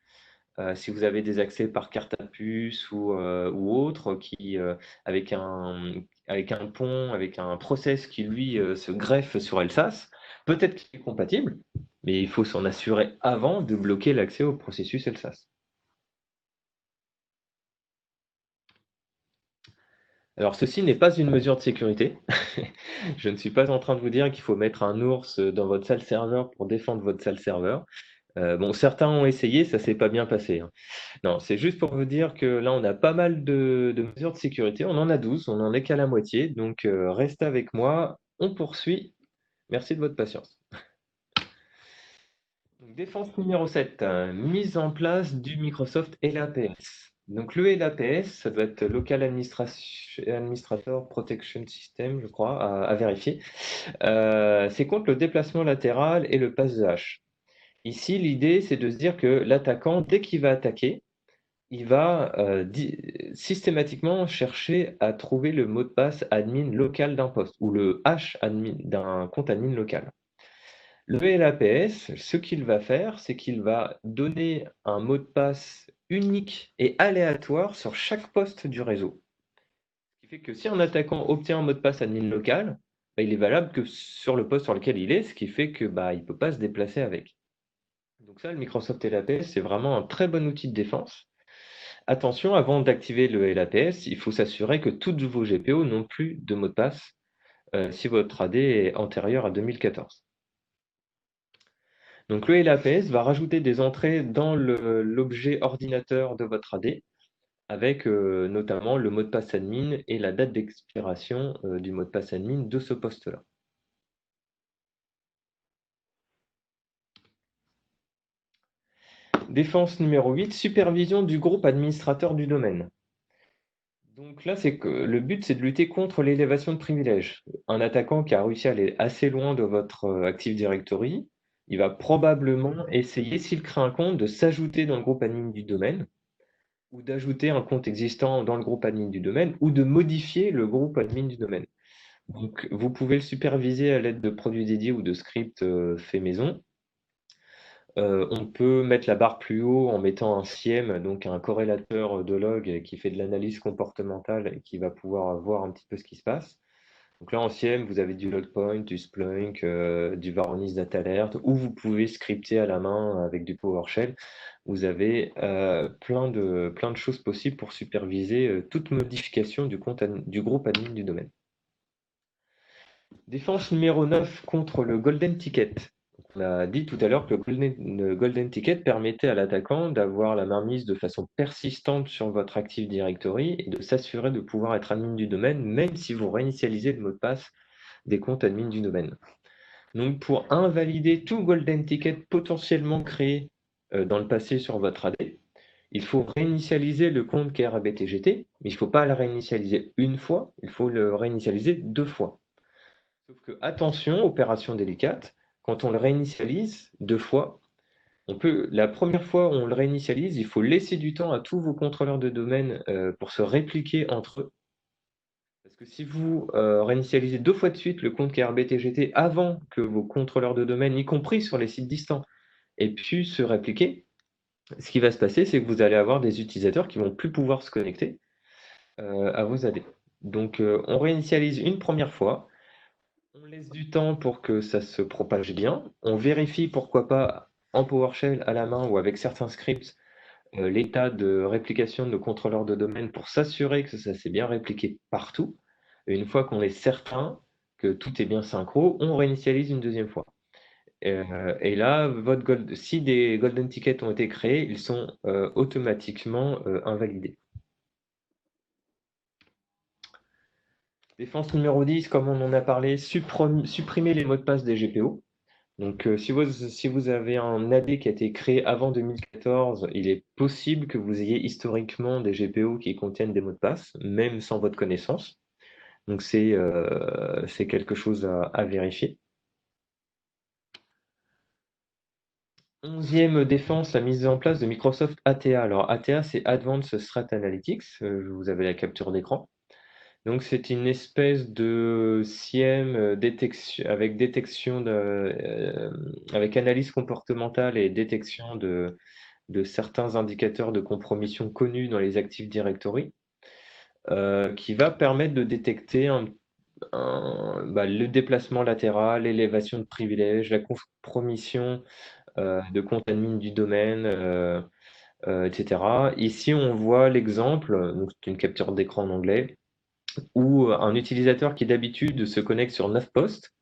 Si vous avez des accès par carte à puce ou autre, avec un pont, avec un process qui lui se greffe sur LSAS, peut-être qu'il est compatible, mais il faut s'en assurer avant de bloquer l'accès au processus LSAS. Alors, ceci n'est pas une mesure de sécurité. Je ne suis pas en train de vous dire qu'il faut mettre un ours dans votre salle serveur pour défendre votre salle serveur. Bon, certains ont essayé, ça s'est pas bien passé, hein. Non, c'est juste pour vous dire que là, on a pas mal de mesures de sécurité. On en a 12, on n'en est qu'à la moitié. Donc, restez avec moi. On poursuit. Merci de votre patience. Donc, défense numéro 7, mise en place du Microsoft LAPS. Donc, le LAPS, ça doit être Local Administrator Protection System, je crois, à vérifier. C'est contre le déplacement latéral et le pass de hache. Ici, l'idée, c'est de se dire que l'attaquant, dès qu'il va attaquer, il va systématiquement chercher à trouver le mot de passe admin local d'un poste ou le hash admin d'un compte admin local. Le LAPS, ce qu'il va faire, c'est qu'il va donner un mot de passe unique et aléatoire sur chaque poste du réseau. Ce qui fait que si un attaquant obtient un mot de passe admin local, bah, il est valable que sur le poste sur lequel il est, ce qui fait que bah, il ne peut pas se déplacer avec. Donc ça, le Microsoft LAPS, c'est vraiment un très bon outil de défense. Attention, avant d'activer le LAPS, il faut s'assurer que toutes vos GPO n'ont plus de mot de passe si votre AD est antérieur à 2014. Donc le LAPS va rajouter des entrées dans l'objet ordinateur de votre AD avec notamment le mot de passe admin et la date d'expiration du mot de passe admin de ce poste-là. Défense numéro 8, supervision du groupe administrateur du domaine. Donc là, c'est que le but, c'est de lutter contre l'élévation de privilèges. Un attaquant qui a réussi à aller assez loin de votre Active Directory, il va probablement essayer, s'il crée un compte, de s'ajouter dans le groupe admin du domaine, ou d'ajouter un compte existant dans le groupe admin du domaine, ou de modifier le groupe admin du domaine. Donc, vous pouvez le superviser à l'aide de produits dédiés ou de scripts faits maison. On peut mettre la barre plus haut en mettant un SIEM, donc un corrélateur de log qui fait de l'analyse comportementale et qui va pouvoir voir un petit peu ce qui se passe. Donc là, en SIEM, vous avez du Logpoint, du Splunk, du Varonis Data Alert, ou vous pouvez scripter à la main avec du PowerShell. Vous avez plein de choses possibles pour superviser toute modification du groupe admin du domaine. Défense numéro 9 contre le Golden Ticket. On a dit tout à l'heure que le Golden Ticket permettait à l'attaquant d'avoir la mainmise de façon persistante sur votre Active Directory et de s'assurer de pouvoir être admin du domaine, même si vous réinitialisez le mot de passe des comptes admin du domaine. Donc, pour invalider tout golden ticket potentiellement créé dans le passé sur votre AD, il faut réinitialiser le compte KRABTGT, mais il ne faut pas le réinitialiser une fois, il faut le réinitialiser 2 fois. Sauf que, attention, opération délicate, quand on le réinitialise 2 fois, la première fois où on le réinitialise, il faut laisser du temps à tous vos contrôleurs de domaine pour se répliquer entre eux. Parce que si vous réinitialisez 2 fois de suite le compte KRBTGT avant que vos contrôleurs de domaine, y compris sur les sites distants, aient pu se répliquer, ce qui va se passer, c'est que vous allez avoir des utilisateurs qui vont plus pouvoir se connecter à vos AD. Donc on réinitialise une première fois, on laisse du temps pour que ça se propage bien, on vérifie pourquoi pas en PowerShell à la main ou avec certains scripts l'état de réplication de nos contrôleurs de domaine pour s'assurer que ça s'est bien répliqué partout. Et une fois qu'on est certain que tout est bien synchro, on réinitialise une deuxième fois. Et là, si des golden tickets ont été créés, ils sont automatiquement invalidés. Défense numéro 10, comme on en a parlé, supprimer les mots de passe des GPO. Donc, si vous avez un AD qui a été créé avant 2014, il est possible que vous ayez historiquement des GPO qui contiennent des mots de passe, même sans votre connaissance. Donc, c'est quelque chose à vérifier. 11e défense, la mise en place de Microsoft ATA. Alors, ATA, c'est Advanced Threat Analytics. Vous avez la capture d'écran. Donc, c'est une espèce de SIEM avec analyse comportementale et détection de certains indicateurs de compromission connus dans les Active Directory, qui va permettre de détecter le déplacement latéral, l'élévation de privilèges, la compromission de compte admin du domaine, etc. Ici, on voit l'exemple, donc c'est une capture d'écran en anglais, où un utilisateur qui d'habitude se connecte sur 9 postes,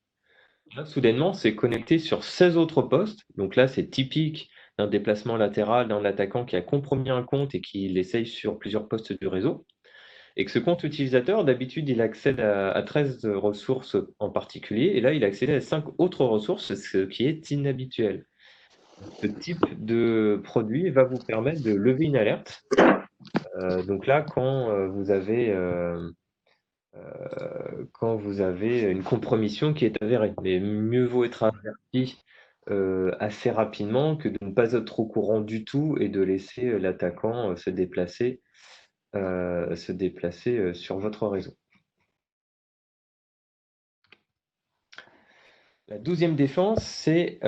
là, soudainement, s'est connecté sur 16 autres postes. Donc là, c'est typique d'un déplacement latéral d'un attaquant qui a compromis un compte et qui l'essaye sur plusieurs postes du réseau. Et que ce compte utilisateur, d'habitude, il accède à 13 ressources en particulier. Et là, il a accédé à 5 autres ressources, ce qui est inhabituel. Ce type de produit va vous permettre de lever une alerte. Donc là, quand vous avez une compromission qui est avérée. Mais mieux vaut être averti assez rapidement que de ne pas être au courant du tout et de laisser l'attaquant se déplacer sur votre réseau. La 12e défense, c'est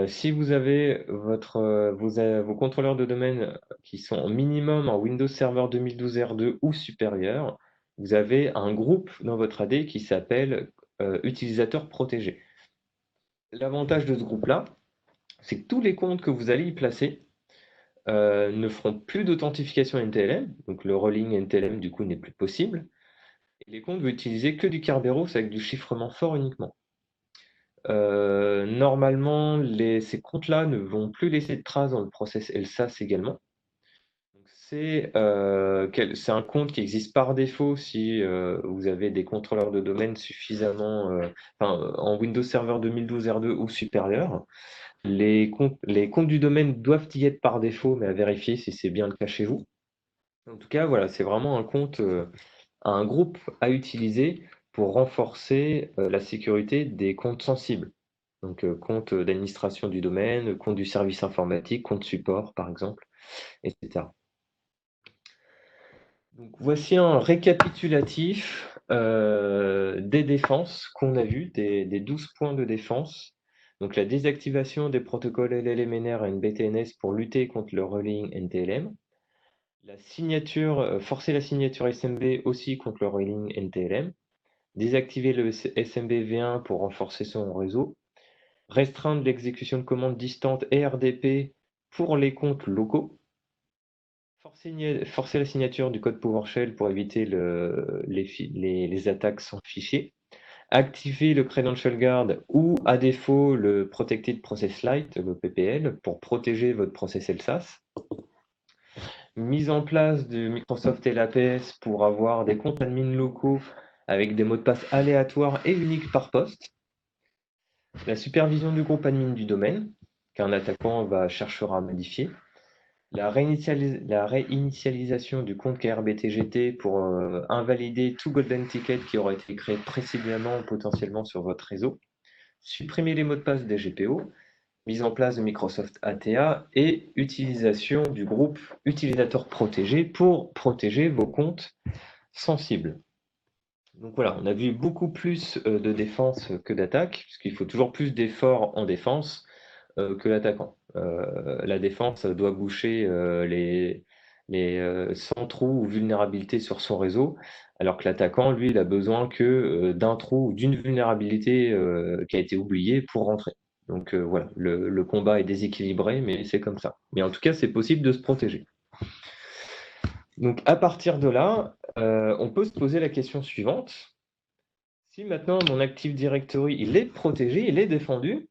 si vous avez vos contrôleurs de domaine qui sont au minimum en Windows Server 2012 R2 ou supérieur, vous avez un groupe dans votre AD qui s'appelle utilisateur protégé. L'avantage de ce groupe-là, c'est que tous les comptes que vous allez y placer ne feront plus d'authentification NTLM, donc le rolling NTLM du coup n'est plus possible, et les comptes vont utiliser que du Kerberos avec du chiffrement fort uniquement. Normalement, ces comptes-là ne vont plus laisser de traces dans le process LSAS également. C'est un compte qui existe par défaut si vous avez des contrôleurs de domaine suffisamment en Windows Server 2012 R2 ou supérieur. Les comptes du domaine doivent y être par défaut, mais à vérifier si c'est bien le cas chez vous. En tout cas, voilà, c'est vraiment un groupe à utiliser pour renforcer la sécurité des comptes sensibles. Donc, compte d'administration du domaine, compte du service informatique, compte support, par exemple, etc. Donc, voici un récapitulatif des défenses qu'on a vues, des 12 points de défense. Donc, la désactivation des protocoles LLMNR et NBTNS pour lutter contre le rolling NTLM. Forcer la signature SMB aussi contre le rolling NTLM. Désactiver le SMB V1 pour renforcer son réseau. Restreindre l'exécution de commandes distantes et RDP pour les comptes locaux. Forcer la signature du code PowerShell pour éviter les attaques sans fichier. Activer le Credential Guard ou, à défaut, le Protected Process Lite, le PPL, pour protéger votre process LSAS. Mise en place de Microsoft LAPS pour avoir des comptes admin locaux avec des mots de passe aléatoires et uniques par poste. La supervision du groupe admin du domaine, qu'un attaquant cherchera à modifier. La réinitialisation du compte KRBTGT pour invalider tout golden ticket qui aurait été créé précédemment ou potentiellement sur votre réseau. Supprimer les mots de passe des GPO. Mise en place de Microsoft ATA et utilisation du groupe utilisateur protégé pour protéger vos comptes sensibles. Donc voilà, on a vu beaucoup plus de défense que d'attaque, puisqu'il faut toujours plus d'efforts en défense que l'attaquant. La défense doit boucher les 100 trous ou vulnérabilités sur son réseau, alors que l'attaquant, lui, il a besoin que d'un trou ou d'une vulnérabilité qui a été oubliée pour rentrer. Donc voilà, le combat est déséquilibré, mais c'est comme ça. Mais en tout cas, c'est possible de se protéger. Donc à partir de là, on peut se poser la question suivante. Si maintenant mon Active Directory il est protégé, il est défendu,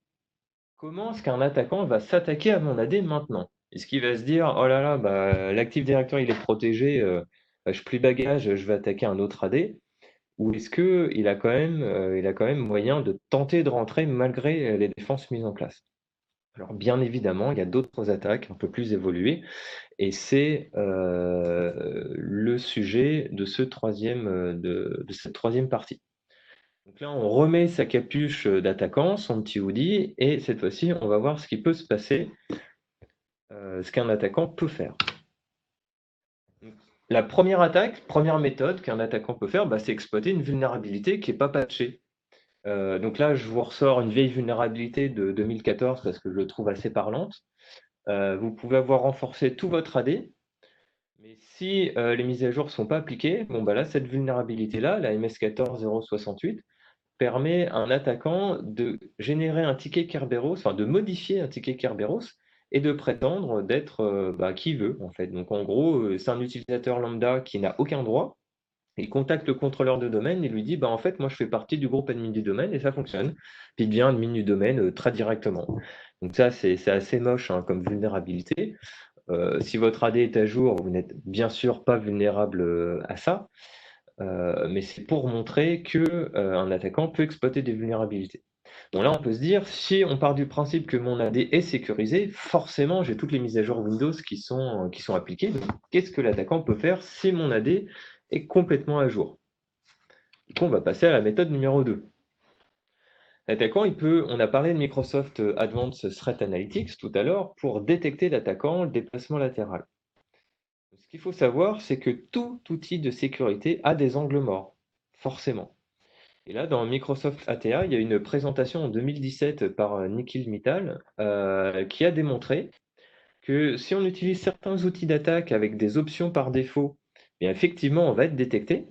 comment est-ce qu'un attaquant va s'attaquer à mon AD maintenant? Est-ce qu'il va se dire, oh là là, l'Active Directory il est protégé, je plie bagage, je vais attaquer un autre AD? Ou est-ce qu'il a quand même moyen de tenter de rentrer malgré les défenses mises en place? Alors bien évidemment, il y a d'autres attaques un peu plus évoluées, et c'est le sujet de cette troisième partie. Donc là, on remet sa capuche d'attaquant, son petit hoodie, et cette fois-ci, on va voir ce qui peut se passer, ce qu'un attaquant peut faire. La première méthode qu'un attaquant peut faire, c'est exploiter une vulnérabilité qui n'est pas patchée. Donc là, je vous ressors une vieille vulnérabilité de 2014 parce que je le trouve assez parlante. Vous pouvez avoir renforcé tout votre AD, mais si les mises à jour ne sont pas appliquées, là, cette vulnérabilité-là, la MS14068, permet à un attaquant de générer un ticket Kerberos, enfin de modifier un ticket Kerberos et de prétendre d'être qui veut en fait. Donc en gros, c'est un utilisateur lambda qui n'a aucun droit. Il contacte le contrôleur de domaine et lui dit en fait moi je fais partie du groupe admin du domaine et ça fonctionne. Puis il devient admin du domaine très directement. Donc ça c'est assez moche comme vulnérabilité. Si votre AD est à jour, vous n'êtes bien sûr pas vulnérable à ça. Mais c'est pour montrer qu'un attaquant peut exploiter des vulnérabilités. Bon, là, on peut se dire, si on part du principe que mon AD est sécurisé, forcément, j'ai toutes les mises à jour Windows qui sont appliquées. Donc, qu'est-ce que l'attaquant peut faire si mon AD est complètement à jour? Du coup, on va passer à la méthode numéro 2. L'attaquant, on a parlé de Microsoft Advanced Threat Analytics tout à l'heure pour détecter l'attaquant, le déplacement latéral. Ce qu'il faut savoir, c'est que tout outil de sécurité a des angles morts, forcément. Et là, dans Microsoft ATA, il y a une présentation en 2017 par Nikhil Mittal qui a démontré que si on utilise certains outils d'attaque avec des options par défaut, bien effectivement, on va être détecté,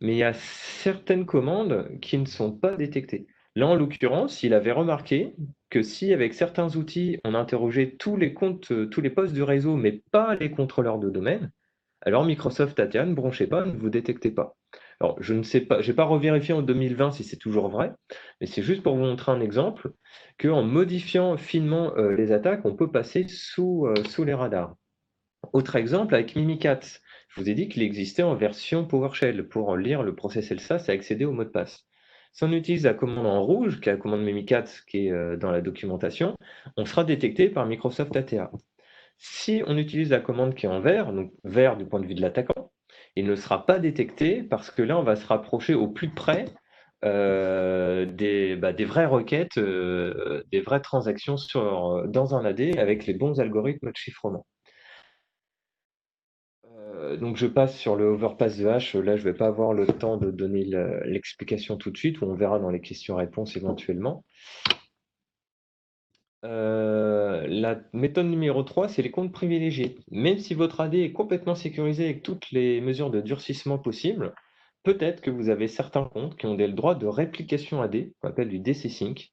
mais il y a certaines commandes qui ne sont pas détectées. Là, en l'occurrence, il avait remarqué que si, avec certains outils, on interrogeait tous les comptes, tous les postes du réseau, mais pas les contrôleurs de domaine, alors Microsoft ATA ne bronchez pas, ne vous détectez pas. Alors, je ne sais pas, je n'ai pas revérifié en 2020 si c'est toujours vrai, mais c'est juste pour vous montrer un exemple qu'en modifiant finement les attaques, on peut passer sous les radars. Autre exemple avec Mimikatz. Je vous ai dit qu'il existait en version PowerShell pour lire le process LSAS et accéder au mot de passe. Si on utilise la commande en rouge, qui est la commande Mimikatz qui est dans la documentation, on sera détecté par Microsoft ATA. Si on utilise la commande qui est en vert, donc vert du point de vue de l'attaquant, il ne sera pas détecté parce que là, on va se rapprocher au plus près des vraies requêtes, des vraies transactions dans un AD avec les bons algorithmes de chiffrement. Donc je passe sur le overpass de hash. Là, je ne vais pas avoir le temps de donner l'explication tout de suite, ou on verra dans les questions-réponses éventuellement. La méthode numéro 3, c'est les comptes privilégiés. Même si votre AD est complètement sécurisé avec toutes les mesures de durcissement possibles, peut-être que vous avez certains comptes qui ont le droit de réplication AD, qu'on appelle du DC Sync.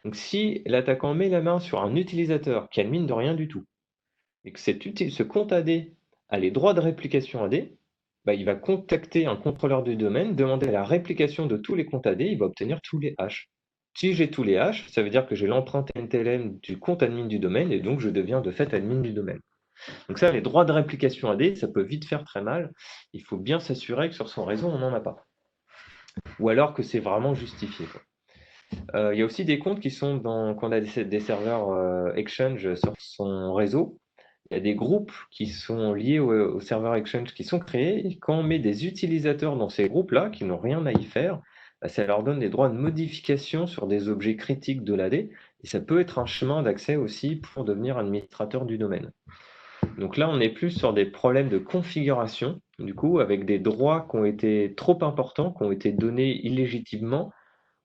Donc si l'attaquant met la main sur un utilisateur qui a mine de rien du tout, et que ce compte AD a les droits de réplication AD, il va contacter un contrôleur du domaine, demander la réplication de tous les comptes AD, il va obtenir tous les hash. Si j'ai tous les hash, ça veut dire que j'ai l'empreinte NTLM du compte admin du domaine et donc je deviens de fait admin du domaine. Donc ça, les droits de réplication AD, ça peut vite faire très mal. Il faut bien s'assurer que sur son réseau, on n'en a pas. Ou alors que c'est vraiment justifié. Il y a aussi des comptes qui sont quand on a des serveurs Exchange sur son réseau. Il y a des groupes qui sont liés au serveur Exchange qui sont créés. Et quand on met des utilisateurs dans ces groupes-là, qui n'ont rien à y faire, bah, ça leur donne des droits de modification sur des objets critiques de l'AD. Et ça peut être un chemin d'accès aussi pour devenir administrateur du domaine. Donc là, on est plus sur des problèmes de configuration, du coup, avec des droits qui ont été trop importants, qui ont été donnés illégitimement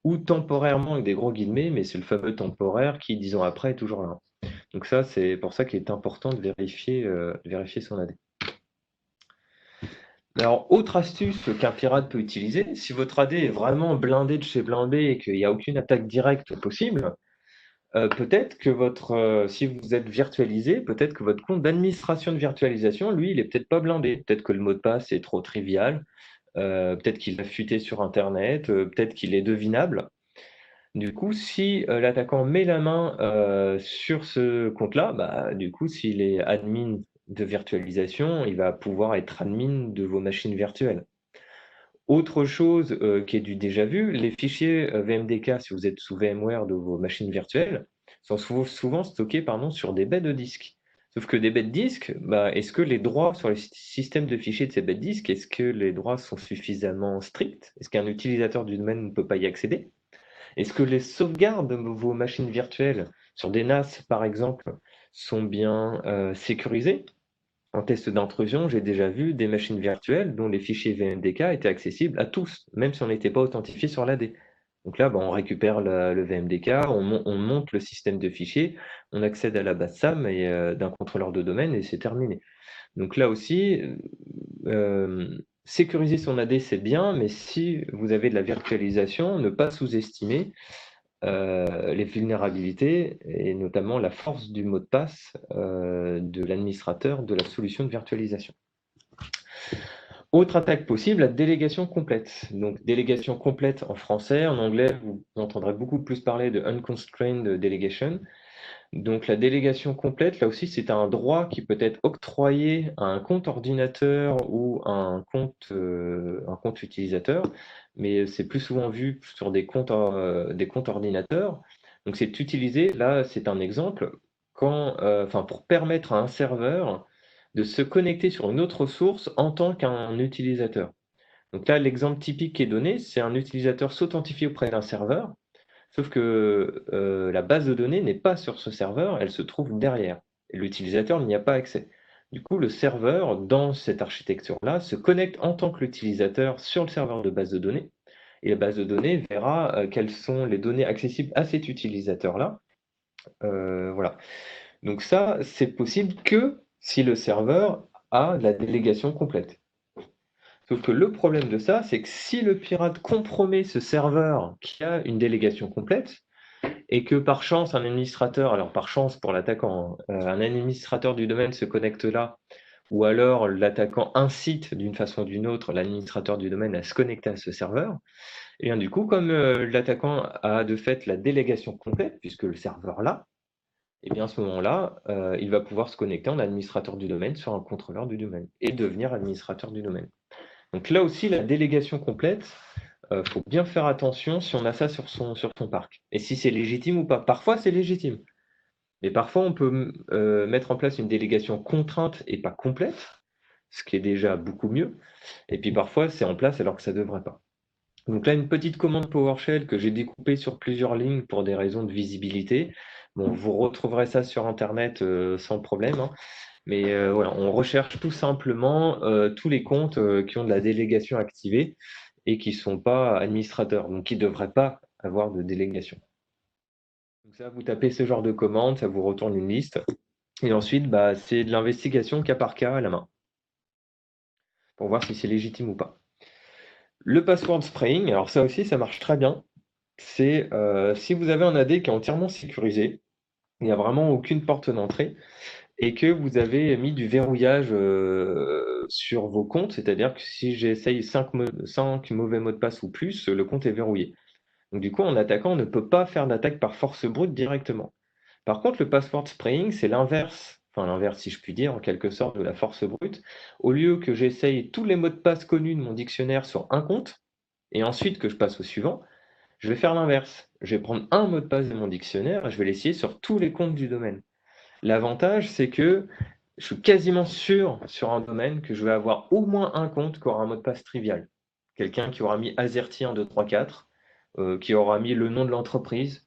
ou temporairement avec des gros guillemets, mais c'est le fameux temporaire qui, 10 ans après, est toujours là. Donc ça, c'est pour ça qu'il est important de vérifier son AD. Alors, autre astuce qu'un pirate peut utiliser, si votre AD est vraiment blindé de chez blindé et qu'il n'y a aucune attaque directe possible, peut-être que si vous êtes virtualisé, peut-être que votre compte d'administration de virtualisation, lui, il est peut-être pas blindé. Peut-être que le mot de passe est trop trivial, peut-être qu'il a fuité sur Internet, peut-être qu'il est devinable. Du coup, si l'attaquant met la main sur ce compte-là, bah, du coup, s'il est admin de virtualisation, il va pouvoir être admin de vos machines virtuelles. Autre chose qui est du déjà vu, les fichiers VMDK, si vous êtes sous VMware de vos machines virtuelles, sont souvent stockés sur des baies de disques. Sauf que des baies de disques, bah, est-ce que les droits sur les systèmes de fichiers de ces baies de disques, est-ce que les droits sont suffisamment stricts? Est-ce qu'un utilisateur du domaine ne peut pas y accéder? Est-ce que les sauvegardes de vos machines virtuelles sur des NAS, par exemple, sont bien sécurisées? En test d'intrusion, j'ai déjà vu des machines virtuelles dont les fichiers VMDK étaient accessibles à tous, même si on n'était pas authentifié sur l'AD. Donc là, on récupère le VMDK, on monte le système de fichiers, on accède à la base SAM d'un contrôleur de domaine et c'est terminé. Donc là aussi, sécuriser son AD, c'est bien, mais si vous avez de la virtualisation, ne pas sous-estimer les vulnérabilités et notamment la force du mot de passe de l'administrateur de la solution de virtualisation. Autre attaque possible, la délégation complète. Donc délégation complète en français, en anglais, vous entendrez beaucoup plus parler de unconstrained delegation. Donc la délégation complète, là aussi, c'est un droit qui peut être octroyé à un compte ordinateur ou à un compte utilisateur, mais c'est plus souvent vu sur des comptes ordinateurs. Donc c'est utilisé, là c'est un exemple, pour permettre à un serveur de se connecter sur une autre source en tant qu'un utilisateur. Donc là, l'exemple typique qui est donné, c'est un utilisateur s'authentifie auprès d'un serveur. Sauf que la base de données n'est pas sur ce serveur, elle se trouve derrière. Et l'utilisateur n'y a pas accès. Du coup, le serveur, dans cette architecture-là, se connecte en tant que l'utilisateur sur le serveur de base de données. Et la base de données verra quelles sont les données accessibles à cet utilisateur-là. Voilà. Donc ça, c'est possible que si le serveur a la délégation complète. Sauf que le problème de ça, c'est que si le pirate compromet ce serveur qui a une délégation complète, et que par chance, un administrateur, alors par chance pour l'attaquant, un administrateur du domaine se connecte là, ou alors l'attaquant incite d'une façon ou d'une autre l'administrateur du domaine à se connecter à ce serveur, et bien du coup, comme l'attaquant a de fait la délégation complète, puisque le serveur là, et bien à ce moment-là, il va pouvoir se connecter en administrateur du domaine sur un contrôleur du domaine et devenir administrateur du domaine. Donc là aussi, la délégation complète, faut bien faire attention si on a ça sur son parc. Et si c'est légitime ou pas. Parfois, c'est légitime. Mais parfois, on peut mettre en place une délégation contrainte et pas complète, ce qui est déjà beaucoup mieux. Et puis parfois, c'est en place alors que ça ne devrait pas. Donc là, une petite commande PowerShell que j'ai découpée sur plusieurs lignes pour des raisons de visibilité. Bon, vous retrouverez ça sur Internet sans problème, hein. Mais voilà, on recherche tout simplement tous les comptes qui ont de la délégation activée et qui ne sont pas administrateurs, donc qui ne devraient pas avoir de délégation. Donc ça, vous tapez ce genre de commande, ça vous retourne une liste. Et ensuite, c'est de l'investigation cas par cas à la main, pour voir si c'est légitime ou pas. Le password spraying, alors ça aussi, ça marche très bien. C'est si vous avez un AD qui est entièrement sécurisé, il n'y a vraiment aucune porte d'entrée, et que vous avez mis du verrouillage sur vos comptes, c'est-à-dire que si j'essaye 5 mauvais mots de passe ou plus, le compte est verrouillé. Donc du coup, en attaquant, on ne peut pas faire d'attaque par force brute directement. Par contre, le password spraying, c'est l'inverse, enfin l'inverse si je puis dire, en quelque sorte, de la force brute. Au lieu que j'essaye tous les mots de passe connus de mon dictionnaire sur un compte, et ensuite que je passe au suivant, Je vais faire l'inverse. Je vais prendre un mot de passe de mon dictionnaire et je vais l'essayer sur tous les comptes du domaine. L'avantage, c'est que je suis quasiment sûr sur un domaine que je vais avoir au moins un compte qui aura un mot de passe trivial. Quelqu'un qui aura mis AZERTY 1, 2, 3, 4, qui aura mis le nom de l'entreprise,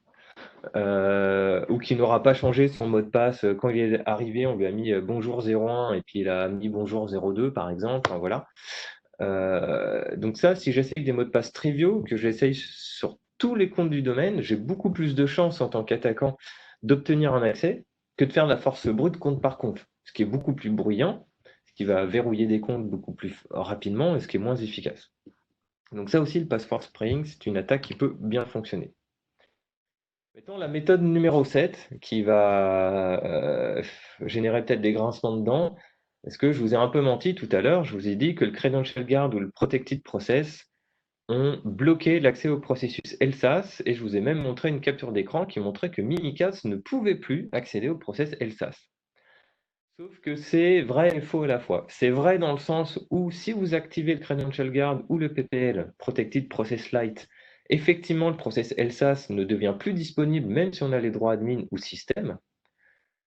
ou qui n'aura pas changé son mot de passe. Quand il est arrivé, on lui a mis bonjour 01 et puis il a mis bonjour 02 par exemple. Enfin, voilà. Donc ça, si j'essaye des mots de passe triviaux, que j'essaye sur tous les comptes du domaine, j'ai beaucoup plus de chances en tant qu'attaquant d'obtenir un accès que de faire de la force brute compte par compte, ce qui est beaucoup plus bruyant, ce qui va verrouiller des comptes beaucoup plus rapidement et ce qui est moins efficace. Donc ça aussi, le password spraying, c'est une attaque qui peut bien fonctionner. Mettons la méthode numéro 7 qui va générer peut-être des grincements de dents. Est-ce que je vous ai un peu menti tout à l'heure? Je vous ai dit que le Credential Guard ou le Protected Process ont bloqué l'accès au processus LSAS et je vous ai même montré une capture d'écran qui montrait que Mimikatz ne pouvait plus accéder au process LSAS. Sauf que c'est vrai et faux à la fois. C'est vrai dans le sens où si vous activez le Credential Guard ou le PPL, Protected Process Lite, effectivement le process LSAS ne devient plus disponible même si on a les droits admin ou système.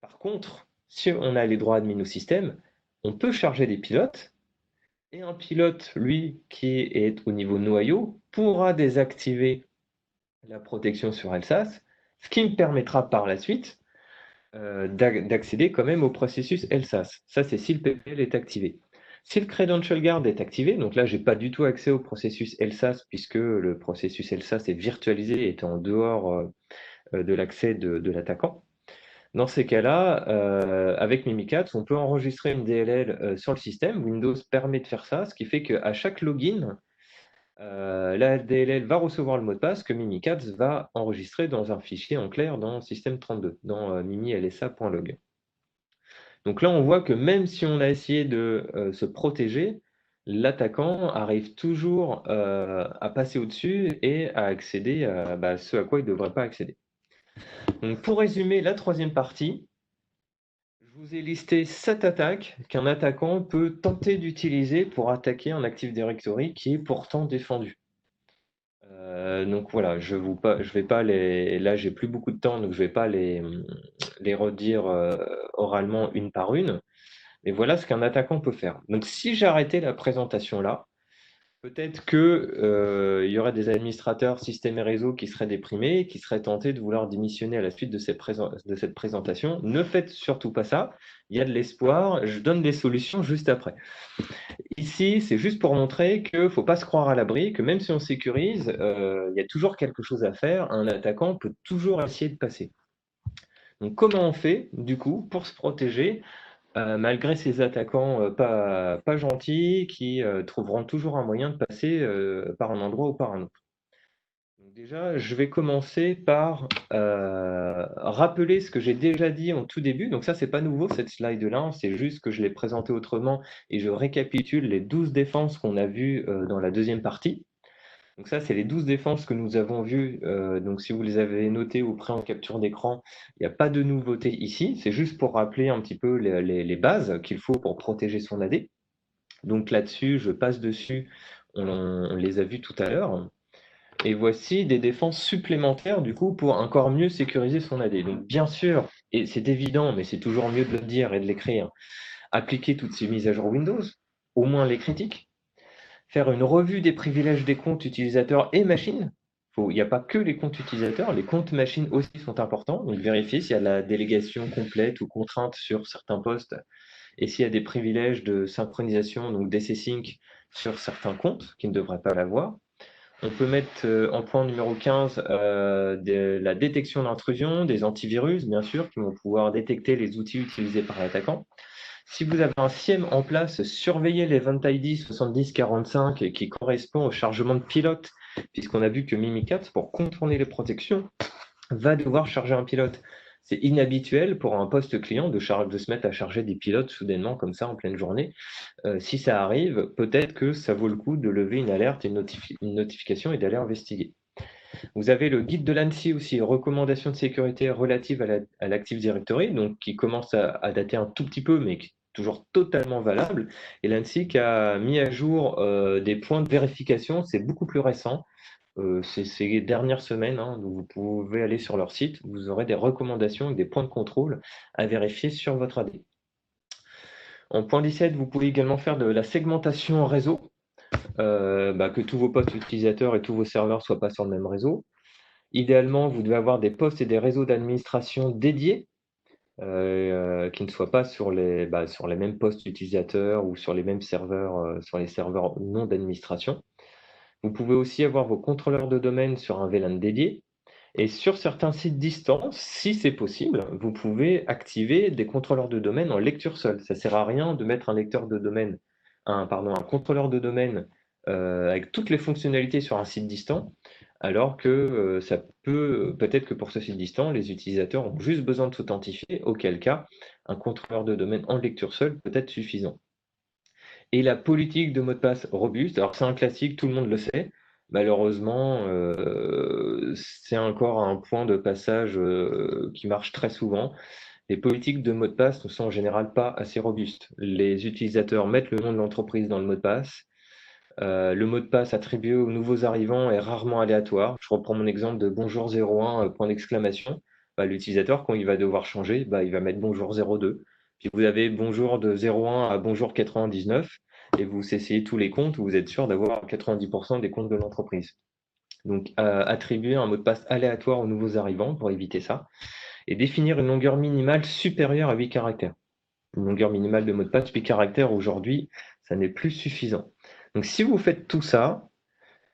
Par contre, si on a les droits admin ou système, on peut charger des pilotes et un pilote, lui, qui est au niveau noyau, pourra désactiver la protection sur LSAS, ce qui me permettra par la suite d'accéder quand même au processus LSAS. Ça, c'est si le PPL est activé. Si le Credential Guard est activé, donc là, je n'ai pas du tout accès au processus LSAS puisque le processus LSAS est virtualisé et est en dehors de l'accès de l'attaquant. Dans ces cas-là, avec Mimikatz, on peut enregistrer une DLL sur le système. Windows permet de faire ça, ce qui fait qu'à chaque login, la DLL va recevoir le mot de passe que Mimikatz va enregistrer dans un fichier en clair dans système32, dans mimilsa.log. Donc là, on voit que même si on a essayé de se protéger, l'attaquant arrive toujours à passer au-dessus et à accéder à ce à quoi il ne devrait pas accéder. Donc pour résumer la troisième partie, je vous ai listé 7 attaques qu'un attaquant peut tenter d'utiliser pour attaquer un Active Directory qui est pourtant défendu. Donc voilà, je vais pas les. Là, j'ai plus beaucoup de temps, donc je vais pas les redire oralement une par une. Mais voilà ce qu'un attaquant peut faire. Donc si j'arrêtais la présentation là, peut-être que il y aurait des administrateurs système et réseau qui seraient déprimés, qui seraient tentés de vouloir démissionner à la suite de cette présentation. Ne faites surtout pas ça. Il y a de l'espoir. Je donne des solutions juste après. Ici, c'est juste pour montrer qu'il ne faut pas se croire à l'abri, que même si on sécurise, il y a toujours quelque chose à faire. Un attaquant peut toujours essayer de passer. Donc comment on fait, du coup, pour se protéger, malgré ces attaquants pas gentils, qui trouveront toujours un moyen de passer par un endroit ou par un autre. Donc déjà, je vais commencer par rappeler ce que j'ai déjà dit en tout début. Donc ça, c'est pas nouveau, cette slide-là, hein, c'est juste que je l'ai présenté autrement et je récapitule les 12 défenses qu'on a vues dans la deuxième partie. Donc ça, c'est les 12 défenses que nous avons vues. Donc si vous les avez notées ou pris en capture d'écran, il n'y a pas de nouveauté ici. C'est juste pour rappeler un petit peu les bases qu'il faut pour protéger son AD. Donc là-dessus, je passe dessus. On les a vues tout à l'heure. Et voici des défenses supplémentaires, du coup, pour encore mieux sécuriser son AD. Donc, bien sûr, et c'est évident, mais c'est toujours mieux de le dire et de l'écrire, appliquer toutes ces mises à jour Windows, au moins les critiques, faire une revue des privilèges des comptes utilisateurs et machines. Il n'y a pas que les comptes utilisateurs, les comptes machines aussi sont importants. Donc, vérifier s'il y a la délégation complète ou contrainte sur certains postes et s'il y a des privilèges de synchronisation, donc DCSync, sur certains comptes qui ne devraient pas l'avoir. On peut mettre en point numéro 15 la détection d'intrusion, des antivirus, bien sûr, qui vont pouvoir détecter les outils utilisés par l'attaquant. Si vous avez un SIEM en place, surveillez l'Event ID 7045 qui correspond au chargement de pilote, puisqu'on a vu que Mimikatz, pour contourner les protections, va devoir charger un pilote. C'est inhabituel pour un poste client de se mettre à charger des pilotes soudainement comme ça en pleine journée. Si ça arrive, peut-être que ça vaut le coup de lever une alerte et une notification et d'aller investiguer. Vous avez le guide de l'ANSSI aussi, recommandations de sécurité relatives à l'Active Directory, donc qui commence à dater un tout petit peu, mais qui est toujours totalement valable. Et l'ANSSI qui a mis à jour des points de vérification, c'est beaucoup plus récent. ces dernières semaines, hein, donc vous pouvez aller sur leur site, vous aurez des recommandations et des points de contrôle à vérifier sur votre AD. En point 17, vous pouvez également faire de la segmentation en réseau, que tous vos postes utilisateurs et tous vos serveurs ne soient pas sur le même réseau. Idéalement, vous devez avoir des postes et des réseaux d'administration dédiés, qui ne soient pas sur les mêmes postes utilisateurs ou sur les mêmes serveurs, sur les serveurs non d'administration. Vous pouvez aussi avoir vos contrôleurs de domaine sur un VLAN dédié. Et sur certains sites distants, si c'est possible, vous pouvez activer des contrôleurs de domaine en lecture seule. Ça ne sert à rien de mettre un lecteur de domaine, un contrôleur de domaine avec toutes les fonctionnalités sur un site distant, alors que peut-être que pour ce site distant, les utilisateurs ont juste besoin de s'authentifier, auquel cas, un contrôleur de domaine en lecture seule peut être suffisant. Et la politique de mot de passe robuste, alors c'est un classique, tout le monde le sait. Malheureusement, c'est encore un point de passage qui marche très souvent. Les politiques de mot de passe ne sont en général pas assez robustes. Les utilisateurs mettent le nom de l'entreprise dans le mot de passe. Le mot de passe attribué aux nouveaux arrivants est rarement aléatoire. Je reprends mon exemple de bonjour 01, point d'exclamation. L'utilisateur, quand il va devoir changer, il va mettre bonjour 02. Puis vous avez bonjour de 01 à bonjour 99 et vous essayez tous les comptes où vous êtes sûr d'avoir 90% des comptes de l'entreprise. Donc, attribuer un mot de passe aléatoire aux nouveaux arrivants pour éviter ça et définir une longueur minimale supérieure à 8 caractères. Une longueur minimale de mot de passe 8 caractères aujourd'hui, ça n'est plus suffisant. Donc, si vous faites tout ça,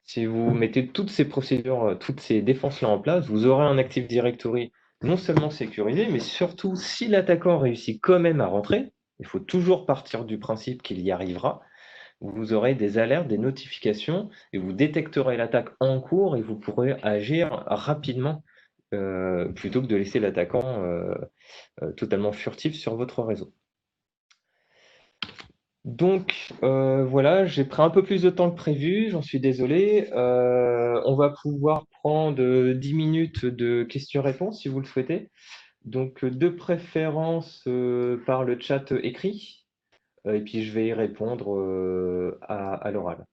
si vous mettez toutes ces procédures, toutes ces défenses-là en place, vous aurez un Active Directory non seulement sécurisé, mais surtout, si l'attaquant réussit quand même à rentrer, il faut toujours partir du principe qu'il y arrivera, vous aurez des alertes, des notifications, et vous détecterez l'attaque en cours et vous pourrez agir rapidement plutôt que de laisser l'attaquant totalement furtif sur votre réseau. Donc voilà, j'ai pris un peu plus de temps que prévu, j'en suis désolé. On va pouvoir prendre 10 minutes de questions-réponses si vous le souhaitez. Donc de préférence par le chat écrit, et puis je vais y répondre à l'oral.